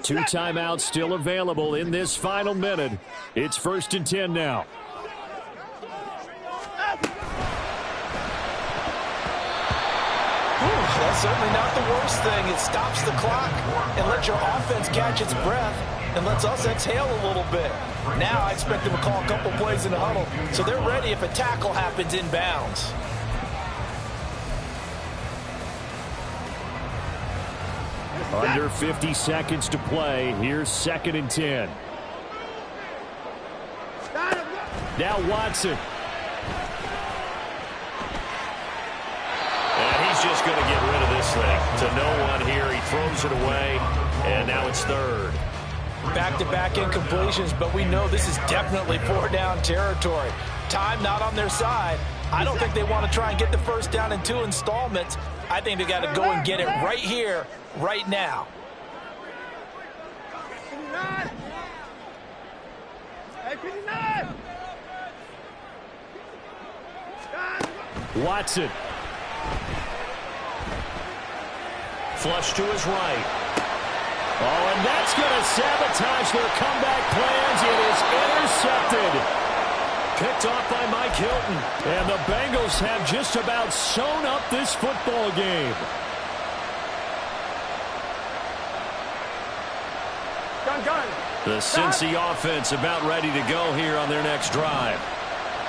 [SPEAKER 5] Two timeouts still available in this final minute. It's 1st and 10 now.
[SPEAKER 10] That's certainly not the worst thing. It stops the clock and lets your offense catch its breath and lets us exhale a little bit. Now I expect them to call a couple plays in the huddle so they're ready if a tackle happens inbounds.
[SPEAKER 5] Under 50 seconds to play. Here's 2nd and 10. Now Watson.
[SPEAKER 6] And he's just going to get rid of this thing to no one here. He throws it away, and now it's 3rd.
[SPEAKER 10] Back-to-back incompletions, but we know this is definitely 4-down territory. Time not on their side. I don't think they want to try and get the first down in 2 installments. I think they got to go and get it right here, right now.
[SPEAKER 5] Watson.
[SPEAKER 6] Flush to his right.
[SPEAKER 5] Oh, and that's going to sabotage their comeback plans. It is intercepted.
[SPEAKER 6] Picked off by Mike Hilton.
[SPEAKER 5] And the Bengals have just about sewn up this football game.
[SPEAKER 6] The Cincy offense about ready to go here on their next drive.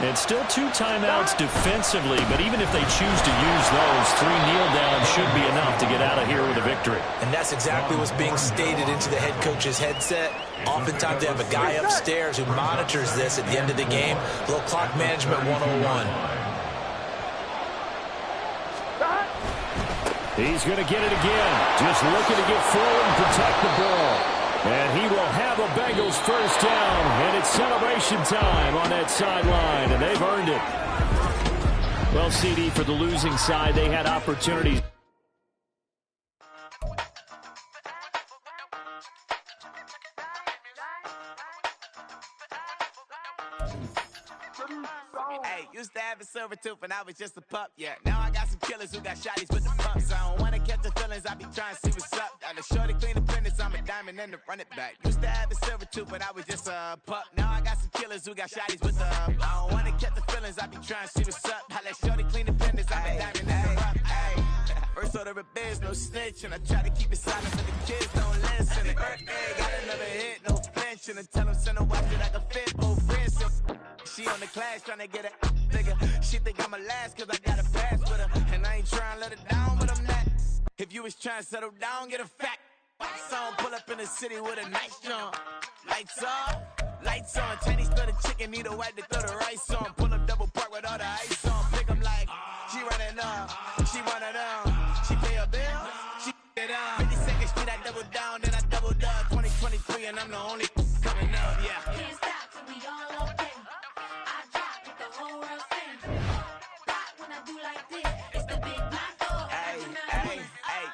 [SPEAKER 6] And still 2 timeouts defensively, but even if they choose to use those, 3 kneel downs should be enough to get out of here with a victory.
[SPEAKER 9] And that's exactly what's being stated into the head coach's headset. Oftentimes they have a guy upstairs who monitors this at the end of the game. A little clock management 101.
[SPEAKER 5] He's going to get it again. Just looking to get forward and protect the ball. And he will have a Bengals first down, and it's celebration time on that sideline, and they've earned it. Well, CD, for the losing side, they had opportunities.
[SPEAKER 11] Hey, used to have a silver tooth when I was just a pup, yeah. Now I got some killers who got shotties with the pumps. I don't wanna catch the feelings, I be trying to see what's up. Got the shorty clean the fitness, I'm a diamond and to run it back. Used to have a silver tooth when I was just a pup. Now I got some killers who got shotties with the I don't wanna catch the feelings, I be trying to see what's up. I let shorty clean the fitness, I'm a diamond and to run it back. First order of biz, no snitch, and I try to keep it silent so the kids don't listen. And got another hit, no flinch, and I tell them send a watch that I can fit both wrists. She on the class trying to get it nigga. She think I'm a last cause I got a pass with her. And I ain't trying to let her down, but I'm not. If you was trying to settle down, get a fact. Song pull up in the city with a nice jump. Lights on. Chinese stutter chicken, need a wipe to throw the rice on. Pull up double park with all the ice on. Pick 'em like, she running up. She one of them. She pay her bill, she it up. 52nd Street, I double down, then I doubled up. 2023, and I'm the only coming up, yeah.
[SPEAKER 12] Can't stop till we all okay. I drop with the whole world sing. Rock when I do like this. It's the big black door.
[SPEAKER 11] Hey,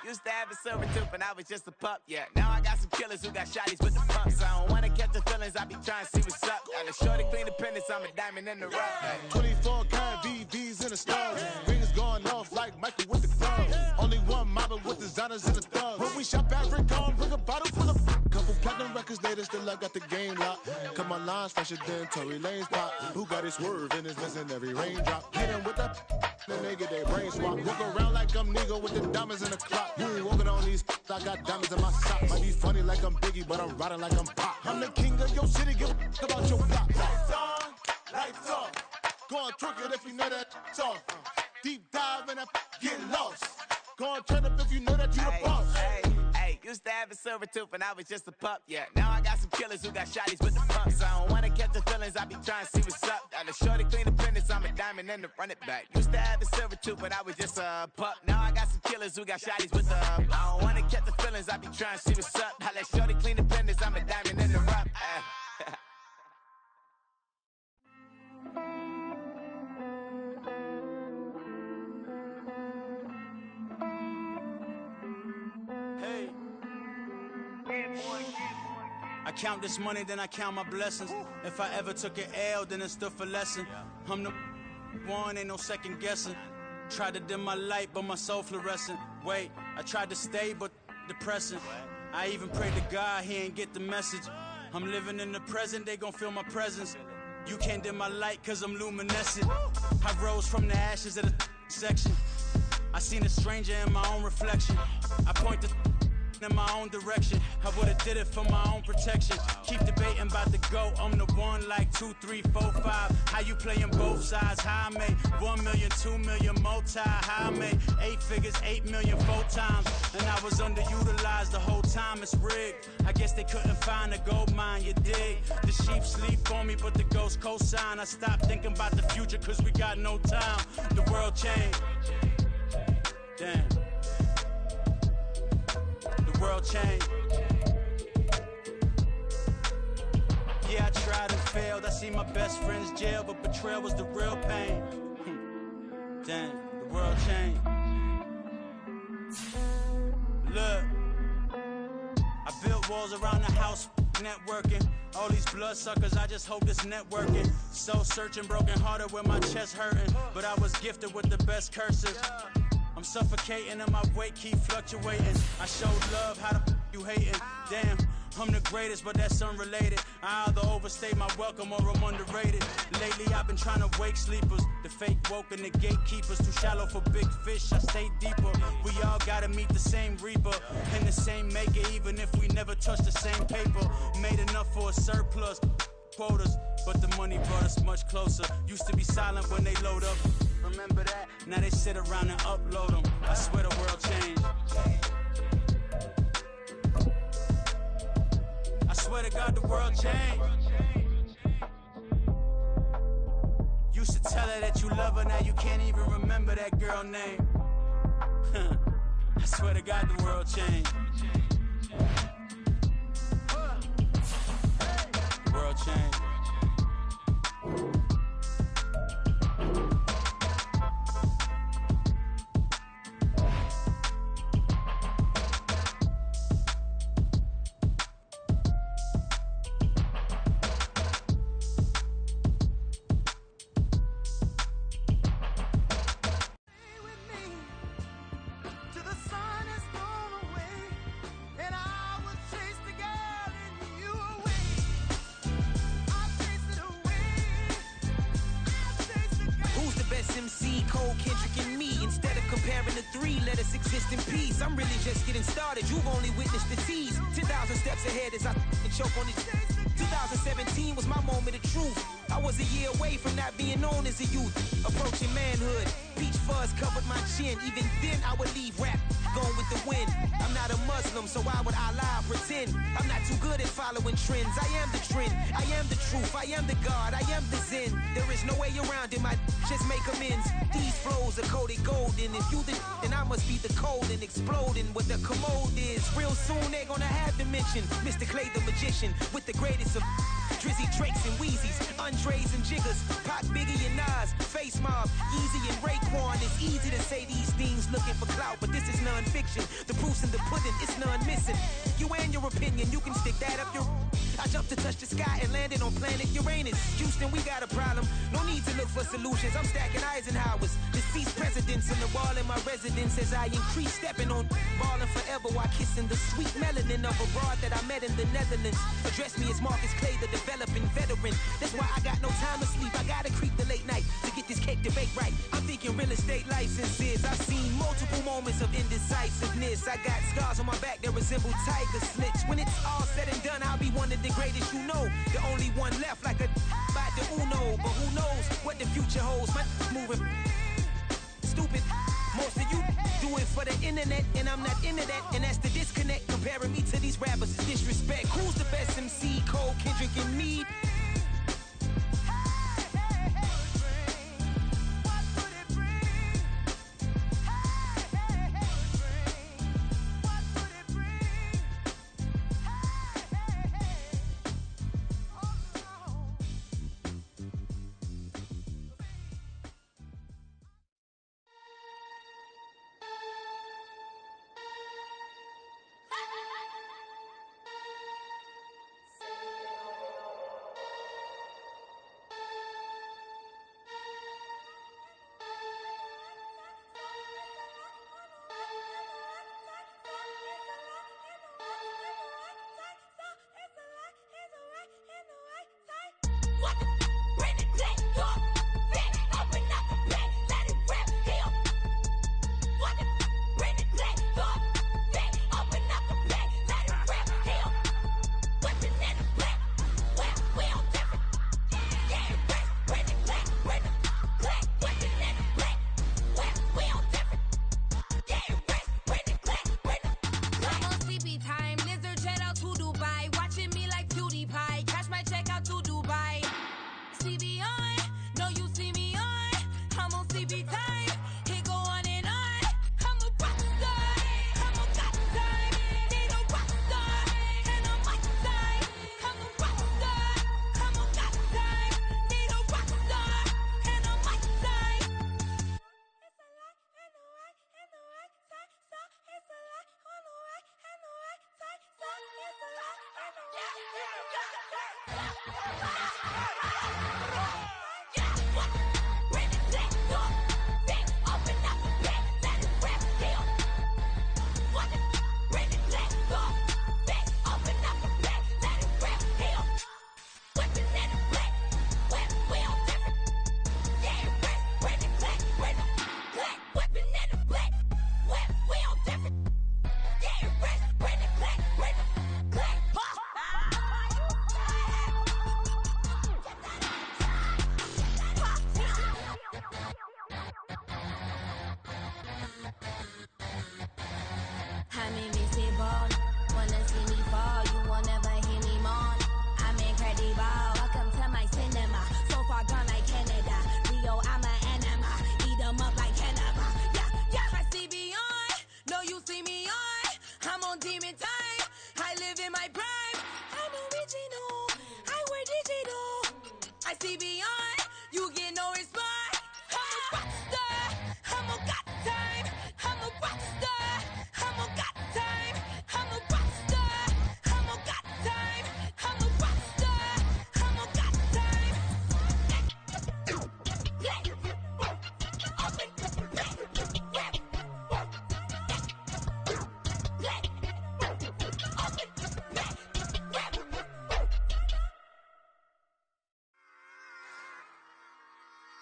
[SPEAKER 11] used to have a silver tooth when I was just a pup, yeah. Now I got some killers who got shotties with the pumps. I don't wanna catch the feelings, I be trying to see what's up. Got a shorty clean the pendants, I'm a diamond in the rough. Hey.
[SPEAKER 13] 24 karat VVs in the stars. Rings going off like Michael with the club. Only one model with designers in the thugs. When we shop at Rincon, bring a bottle full of couple platinum records later, still I got the game locked. Cut my lines fresher than Tory Lane's pop. Who got his swerve and is missing every raindrop. Hit him with that, then they get their brain swap. Walk around like I'm nigga with the diamonds in the clock. You ain't walking on these, I got diamonds in my socks. Might be funny like I'm Biggie, but I'm riding like I'm Pop. I'm the king of your city, give a about your block. Lights on, lights off. Go on, twerk it if you know that's off. Deep dive and get lost. Go on, turn up if you know that you the boss.
[SPEAKER 11] Hey, used to have a silver tooth when I was just a pup, yeah. Now I got some killers who got shotties with the pumps. I don't wanna catch the feelings, I be trying to see what's up. Got a shorty clean the pendants, I'm a diamond and to run it back. Used to have a silver tooth when I was just a pup. Now I got some killers who got shotties with the I don't wanna catch the feelings, I be trying to see what's up. I let shorty clean the pendants, I'm a diamond and to run.
[SPEAKER 14] I count this money, then I count my blessings. If I ever took an L, then it stood for lesson. I'm the one, ain't no second guessing. Tried to dim my light, but my soul fluorescent. Wait, I tried to stay, but depressing. I even prayed to God, he ain't get the message. I'm living in the present, they gon' feel my presence. You can't dim my light, cause I'm luminescent. I rose from the ashes of the section. I seen a stranger in my own reflection. I point the in my own direction. I would've did it for my own protection. Keep debating about the GOAT. I'm the one like 2, 3, 4, 5. How you playing both sides? How I made 1 million, 2 million, multi. How I made 8 figures, 8 million 4 times. And I was underutilized the whole time. It's rigged. I guess they couldn't find a gold mine, you dig? The sheep sleep on me, but the ghost cosign. I stopped thinking about the future cause we got no time. The world changed. Damn. The world changed. Yeah, I tried and failed. I see my best friends jail, but betrayed. trail was the real pain. Damn, the world changed. Look, I built walls around the house, networking. All these bloodsuckers, I just hope this networking. Soul searching, broken hearted with my chest hurting. But I was gifted with the best cursive. I'm suffocating and my weight keep fluctuating. I showed love, how the you hating? Damn, I'm the greatest, but that's unrelated. I either overstay my welcome or I'm underrated. Lately I've been trying to wake sleepers. The fake woke and the gatekeepers. Too shallow for big fish, I stay deeper. We all gotta meet the same reaper and the same maker, even if we never touch the same paper. Made enough for a surplus quotas, but the money brought us much closer. Used to be silent when they load up. Remember that? Now they sit around and upload them. I swear the world changed. I swear to God the world changed. Used to tell her that you love her, now you can't even remember that girl name. I swear to God the world changed. The world changed.
[SPEAKER 15] I'm really just getting started. You've only witnessed the tease. 10,000 steps ahead as I choke on it. 2017 was my moment of truth. I was a year away from not being known as a youth. Approaching manhood. Peach fuzz covered my chin. Even then I would leave rap going with the wind. I'm not a Muslim, so why would Allah pretend? I'm not too good at following trends. I am the trend. I am the truth. I am the God. I am the Zen. There is no way around it. My just make amends. These flows are coated golden. If you the then I must be the cold and exploding what the commode is. Real soon they're gonna have to mention Mr. Clay the magician with the greatest of Drizzy, Drakes, and Wheezies, Andres and Jiggers, Pac, Biggie, and Nas, Face Mob, Easy, and Raekwon. It's easy to say these things looking for clout, but this is non-fiction. The proof's in the pudding, it's none missing. You and your opinion, you can stick that up your... I jumped to touch the sky and landed on planet Uranus. Houston, we got a problem. No need to look for solutions. I'm stacking Eisenhowers. Deceased presidents on the wall in my residence as I increase stepping on ballin' forever while kissing the sweet melanin of a broad that I met in the Netherlands. Address me as Marcus Clay, the developing veteran. That's why I got no time to sleep. I gotta creep the late night to get this cake to bake right. I'm thinking real estate licenses. I've seen multiple moments of indecisiveness. I got scars on my back that resemble tiger slits. When it's all said and done, I'll be one of the greatest you know. The only one left like a by the Uno. But who knows what the future holds. My moving stupid. Most of you do it for the internet, and I'm not into that. And that's the disconnect. Comparing me to these rappers is disrespect. Who's the best MC? Cole, Kendrick, and me?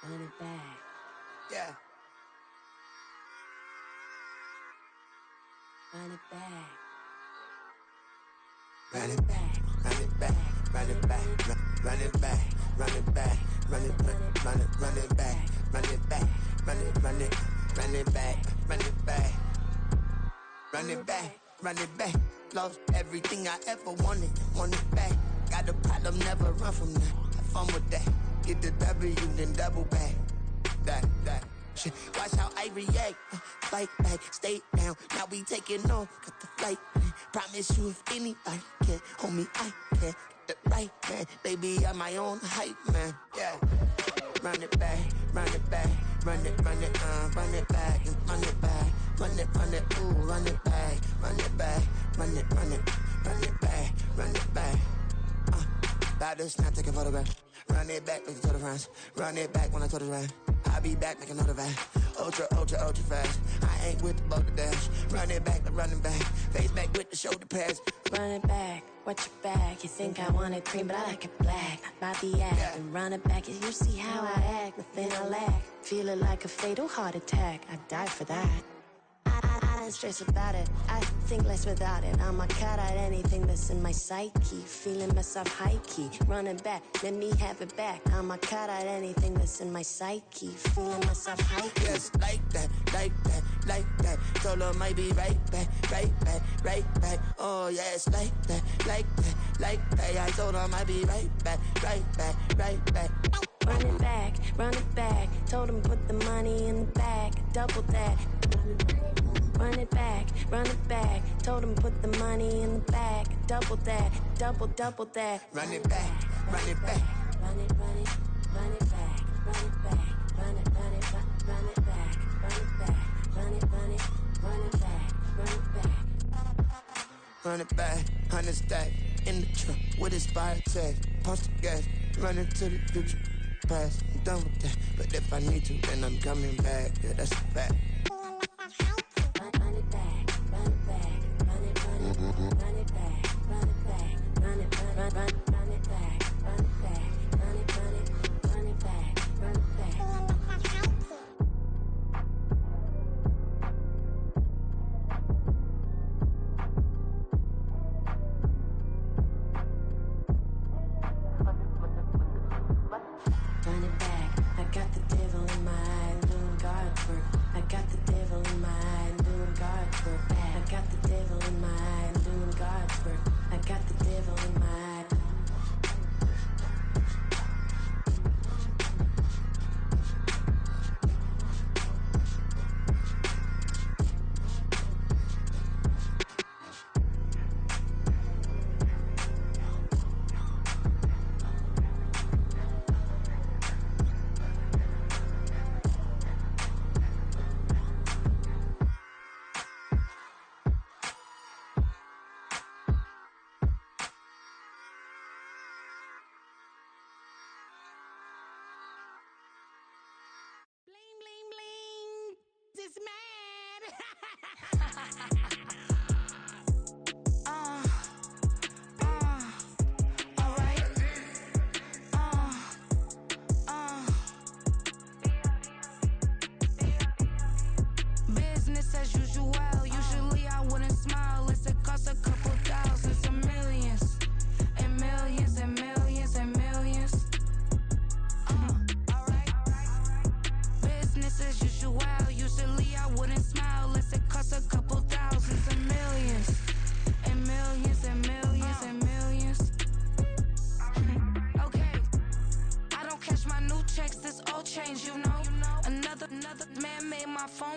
[SPEAKER 12] Run it back.
[SPEAKER 15] Yeah.
[SPEAKER 12] Run it back.
[SPEAKER 15] Run it back, run it back, run it back, run it back, run it back, run it back, run it back, run it back, run it back, run it back, run it back, run it back. Lost everything I ever wanted, want it back. Got a problem, never run from that. Have fun with that. Get the W, then double back. That. Shit. Watch how I react. Fight back, stay down. Now we taking on. Got the flight. Promise you if anybody can, homie, I can. Get the right man. Baby, I'm my own hype man. Yeah. Run it back, run it back, run it back, and run it back, run it, ooh, run it back, run it back, run it back, run it back. About to snap, take a photograph. Run it back, make it to the friends. Run it back when I told it right. I'll be back, make another van. Ultra fast. I ain't with the boat to dash. Run it back, I'm running back. Face back with the shoulder pads.
[SPEAKER 12] Run it back, watch your back. You think I want it cream, but I like it black. Not the act.
[SPEAKER 15] Yeah.
[SPEAKER 12] And run it back, you see how I act. Nothing I lack. Feel it like a fatal heart attack. I'd die for that. I don't stress about it. I think less without it. I'ma cut out anything that's in my psyche. Feeling myself high key. Running back, let me have it back. I'ma cut out anything that's in my psyche. Feeling myself high key.
[SPEAKER 15] Yes, like that. Told her might be right back. Oh, yes, like that. I told her might be right back.
[SPEAKER 12] Run it back. Told him put the money in the bag. Double that. Run it back. Told him put the money in the bag. Double that. Double that.
[SPEAKER 15] Run it back.
[SPEAKER 12] Run it back. Run it back. Run it back. Run it back. Run it back. Run it back. Run
[SPEAKER 15] it back. 100 stack in the trunk with his fire tag. Punch the gas, running to the future. Past, I'm done with that. But if I need to, then I'm coming back. Yeah, that's a fact.
[SPEAKER 12] Run it back. Run it back. Run it back. Run it back. Run it back. Run it back. Run it back. Run it back. Run it back. Run it back. Run it back. Run it back, I got the devil in my eye, doing God's work. I got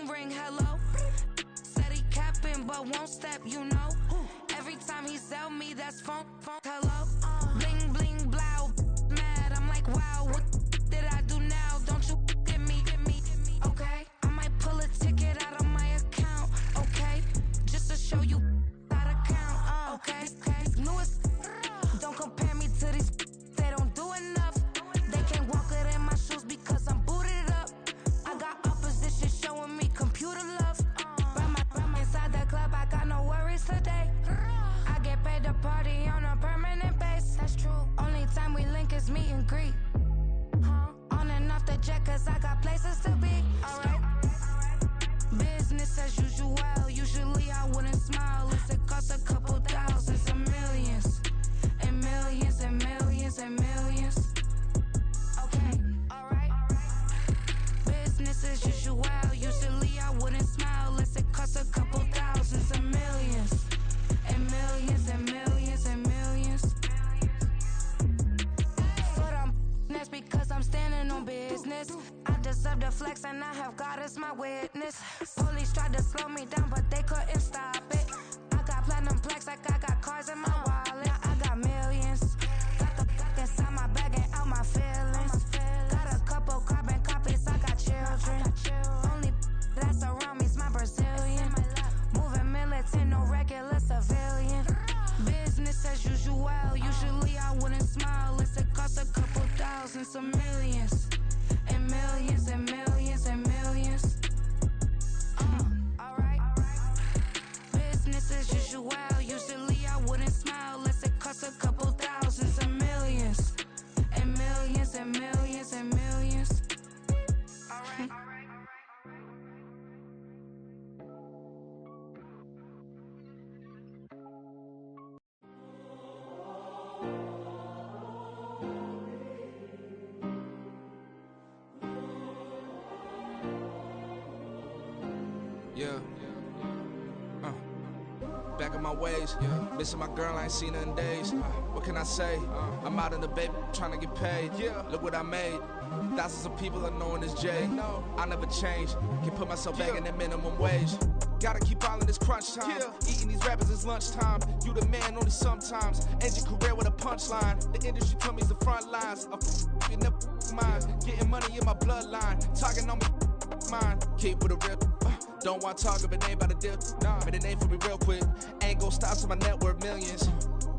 [SPEAKER 16] phone ring, hello. Said he capping, but won't step, you know. Every time he sell me, that's phone, hello. Bling, bling, blow, mad. I'm like, wow, what did I do now? Don't you get me, okay? I might pull a ticket out of my account, okay? Just to show you how to count, okay? Newest, don't compare me to these, they don't do enough. They can't walk it in my shoes because I'm booted up. I got opposition showing me computer love. Run inside the club, I got no worries today. I get paid to party on a permanent base. That's true. Only time we link is meet and greet. On and off the jet, cause I got places to be. Alright. Business as usual. Usually I wouldn't smile if it cost a couple thousands and millions. And millions and millions and millions. Okay, alright. Business as usual. Usually I wouldn't smile unless it cost a couple thousands and millions. And millions and millions and millions. But that's because I'm standing on business. I deserve the flex and I have God as my witness. Police tried to slow me down but they couldn't stop it. I got platinum plaques like I got cars in my wallet. I got millions. Got the fuck inside my bag and out my feelings. Got a couple carbon copies, I got children. Only that's around me's my Brazilian. Moving militant, no regular civilian. Business as usual. Usually I wouldn't smile unless it cost a couple thousands of millions. And millions and millions and millions. Alright. Business as usual. Usually I wouldn't smile unless it cost a couple thousands of millions. And millions and millions and millions. Alright.
[SPEAKER 17] Yeah. Back in my ways, missing my girl, I ain't seen her in days. What can I say? I'm out in the baby, trying to get paid. Look what I made. Thousands of people are knowing this Jay. I never change. Can put myself back in that minimum wage. Gotta keep all in this crunch time. Eating these rappers is lunchtime. You the man only sometimes. End your career with a punchline. The industry told me it's the front lines. You never mine. Getting money in my bloodline. Talking on me, mine. Keep with a real. Don't want to talk if it ain't about a deal. Made a name for me real quick. Ain't gon' stop till my net worth millions.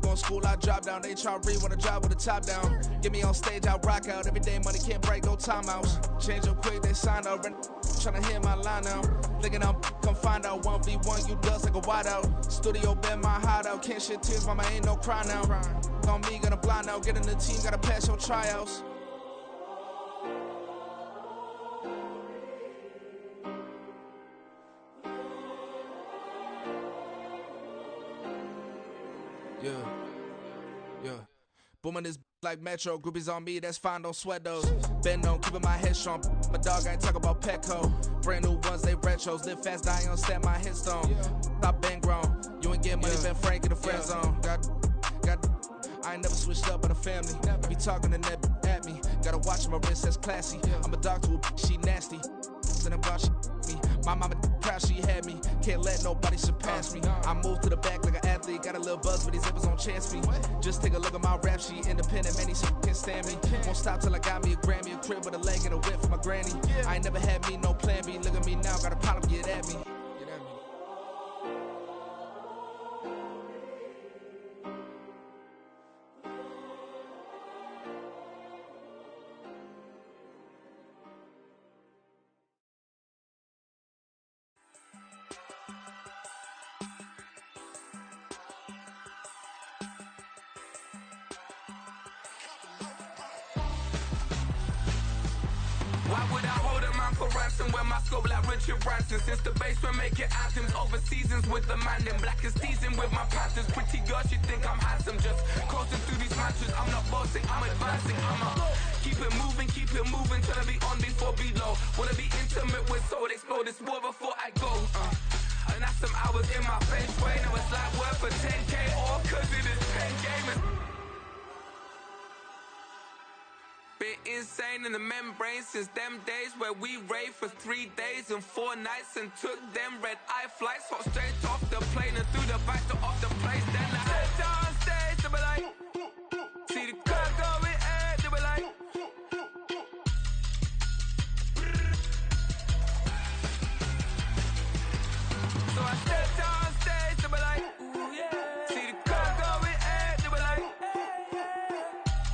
[SPEAKER 17] Going school, I drop down. They try to read when I drop with the top down. Get me on stage, I rock out. Every day money can't break, go timeouts. Change up quick, they sign up. Tryna hear my line now. Thinking I'm come find out 1v1, you dust like a wideout. Studio been my hideout. Can't shed tears, mama ain't no cry now. On me, gonna blind out. Get in the team, gotta pass your tryouts. Yeah. Booming this like Metro. Groupies on me, that's fine, don't sweat those. Bend on, keeping my head strong. My dog ain't talk about Petco. Brand new ones, they retros. Live fast, die on step my headstone. Stop been grown. You ain't getting money, been Frank in the friend zone. Got. I ain't never switched up in a family. Be talking to that at me. Gotta watch my wrist, that's classy. I'm a dog to a she nasty. And about she me. My mama proud she had me. Can't let nobody surpass me. I moved to the back like an athlete. Got a little buzz, but these zippers on chance me. Just take a look at my rap sheet. Independent, man, these can't stand me. Won't stop till I got me a Grammy, a crib with a leg and a whip for my granny. I ain't never had me no plan B. Look at me now, got a problem, get at me.
[SPEAKER 18] Why would I hold a man for ransom when my scope like Richard Branson? Since the basement making anthems over seasons with the man, then black is teasing with my panthers. Pretty girl, she think I'm handsome, just coasting through these mansions. I'm not bossing, I'm advancing. I'ma keep it moving till I be on before below. Wanna be intimate with soul, explode this war before I go. And that's some hours in my face way. Now it's like work for 10K or cause it is 10 gamers. Bit insane in the membrane since them days where we raved for 3 days and 4 nights and took them red-eye flights, hot straight off the plane and through the back door of the place. Then I stepped on stage, they were like, see the crowd going ahead, they were like, so I stepped on stage, they were like, ooh yeah, see the crowd going ahead, they were like,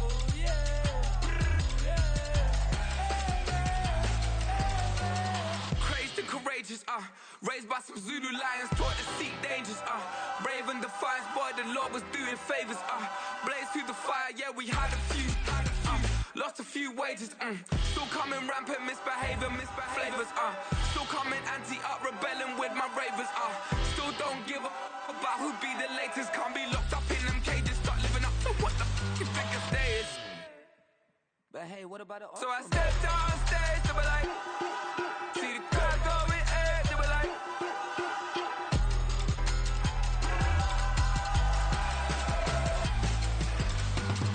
[SPEAKER 18] ooh yeah. Crazed and courageous, raised by some Zulu lions, taught to seek dangers, brave and defiant, boy, the Lord was doing favors, blaze through the fire, yeah, we had a few, lost a few wages, still coming rampant, misbehavior, flavors, still coming anti-up, rebelling with my ravers, still don't give a about who be the latest, can't be locked up in them cages, start living up to what the you think a day is.
[SPEAKER 15] But hey, what about the
[SPEAKER 18] So I stepped on stage, they were like, see the crowd going ahead, they were like,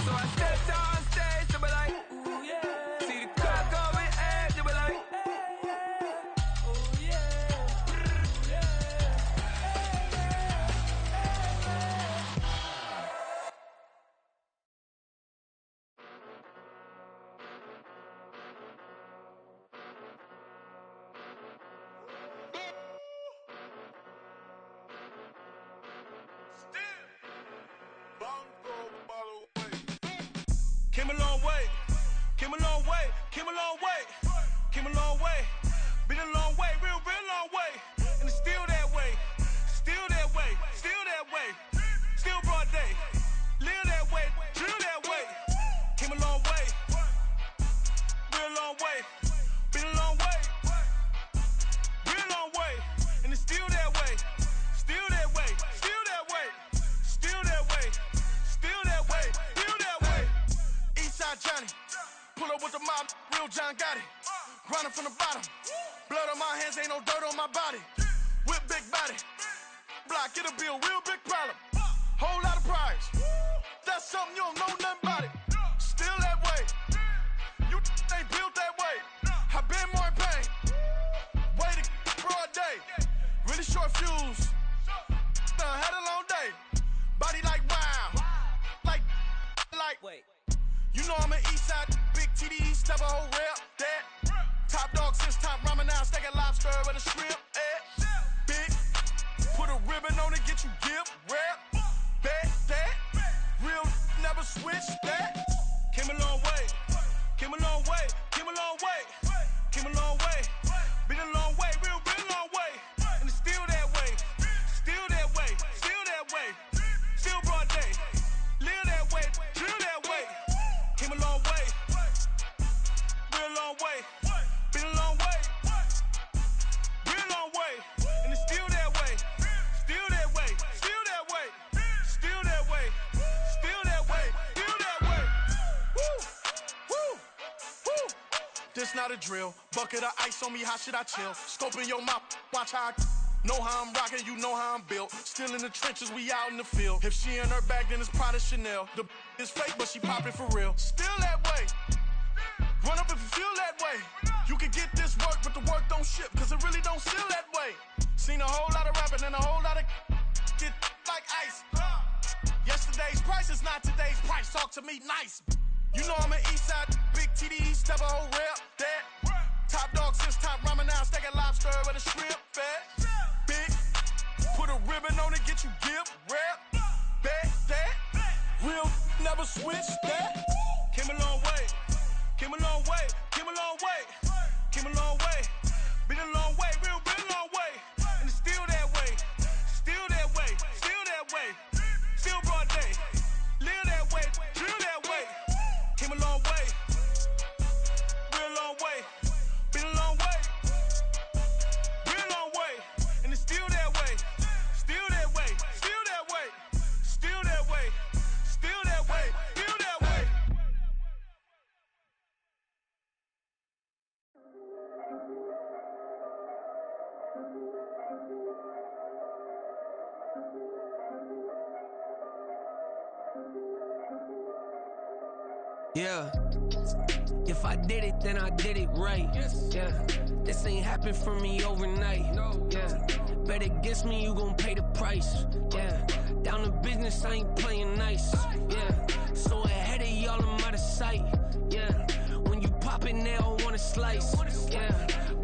[SPEAKER 18] so I stepped on stage, they were like, ooh yeah, see the crowd going ahead, they were like, ooh yeah,
[SPEAKER 2] Came a long way, came a long way, came a long way, came a long way, been a long way, real long way, and it's still that way, still that way, still that way, still broad day, live that way, drill that way, came a long way, real long way, been a long way, real long way, and it's still that way, still that way, still that way, still that way, still that way, still that way. Eastside Johnny, pull up with the mob, real John Gotti. Grinding from the bottom, blood on my hands, ain't no dirt on my body. Whip big body, block, it'll be a real big problem. Whole lot of prize, that's something you don't know nothing about it. Still that way, you ain't built that way. I been more in pain, way to broad day. Really short fuse, had a long day. Body like wow, like.
[SPEAKER 15] Wait.
[SPEAKER 2] You know I'm an Eastside, big TDE, step a whole rep, that. Top dog since top ramen now, steak a lobster with a shrimp, big, put a ribbon on it, get you give, rep, bet, that. Real never switch, that. Came a long way, came a long way, came a long way, came a long way. Been a long way, real long way. And it's still that way, still that way, still that way. Still broad day, live that way, drill that way. Came a long way, real long way, been a long way, real long way, and it's still that way, still that way, still that way, still that way, still that way, still that way. Woo, woo, woo. This not a drill, bucket of ice on me, how should I chill? Scoping your mouth, watch how I know how I'm rocking, you know how I'm built. Still in the trenches, we out in the field. If she in her bag, then it's Prada Chanel. The is fake, but she poppin' for real. Still that way. Run up if you feel that way. You can get this work, but the work don't ship, cause it really don't feel that way. Seen a whole lot of rapping and a whole lot of get like ice. Yesterday's price is not today's price. Talk to me nice. You know I'm an Eastside, big TDE, step a whole rep, that. Top dog since top ramen now, steak a lobster with a shrimp, fat. Big, put a ribbon on it, get you give, rep, bet, that. Real never switch, that. Came a long way, came a long way, came a long way, came a long way. Been a long way, real long way. And it's still that way, still that way, still that way. Still broad day, live that way, drill that way. Came a long way, real long way. Been a long way, real long way. And it's still that way, still that way, still that way, still that way, still that way, still that way.
[SPEAKER 15] Yeah.
[SPEAKER 19] If I did it, then I did it right. Yeah, this ain't happened for me overnight. Yeah, bet against me, you gon' pay the price. Yeah, down to business, I ain't playing nice. Yeah, so ahead of y'all, I'm out of sight. Yeah, when you poppin', they all wanna slice. Yeah,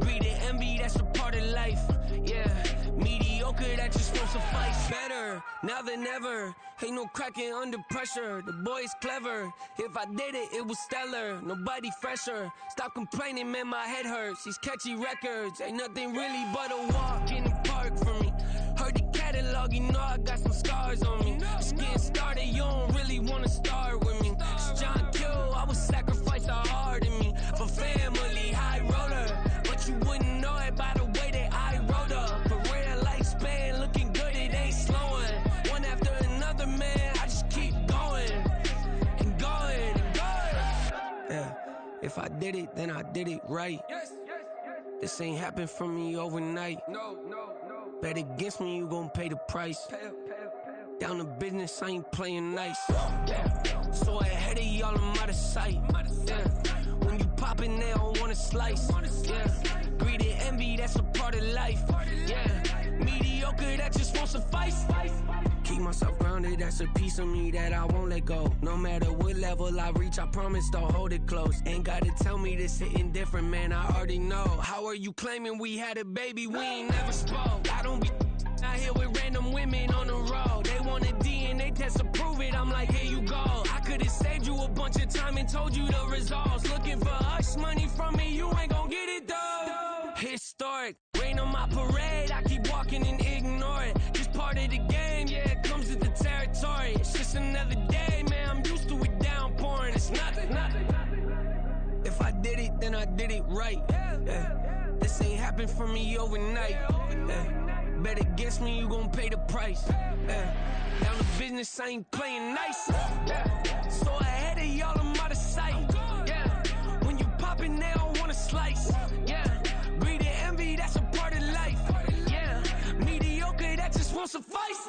[SPEAKER 19] greed and envy, that's a part of life. Yeah, mediocre, that just won't suffice. Better now than ever. Ain't no cracking under pressure. The boy's clever. If I did it, it was stellar. Nobody fresher. Stop complaining, man, my head hurts. These catchy records ain't nothing really but a walk in the park for me. Heard the catalog, you know I got some scars on me. Just getting started, you don't really wanna start with me. It's John Kill, I would sacrifice the heart in me for family, high roller. But you wouldn't know it by the way that I wrote up. A real lifespan, looking good, it ain't slowing. One after another, man, I just keep going and going and going. Yeah, if I did it, then I did it right. This ain't happened for me overnight. Bet against me, you gon' pay the price. Down to business, I ain't playing nice. Yeah, so ahead of y'all, I'm out of sight. Yeah, when you poppin', they don't wanna slice. Yeah, greed and envy, that's a part of life. Yeah, mediocre, that just won't suffice. Keep myself grounded, that's a piece of me that I won't let go. No matter what level I reach, I promise to hold it close. Ain't gotta tell me this hitting different, man, I already know. How are you claiming we had a baby, we ain't never spoke? I don't be out here with random women on the road. They want a DNA test to prove it, I'm like, here you go. I could've saved you a bunch of time and told you the results. Looking for hush money from me, you ain't gon' get it though. Historic, rain on my parade, I keep walking and ignore it. Just part of the game, yeah, it comes with the territory. It's just another day, man, I'm used to it downpouring. It's nothing. If I did it, then I did it right. Yeah. This ain't happened for me overnight. Yeah. Bet against me, you gon' pay the price. Yeah. Down to business, I ain't playing nice. Yeah. So ahead of y'all, I'm out of sight. Yeah. When you poppin', they don't wanna slice. Yeah. Greed and envy, that's a part of life. Yeah. Mediocre, that just won't suffice.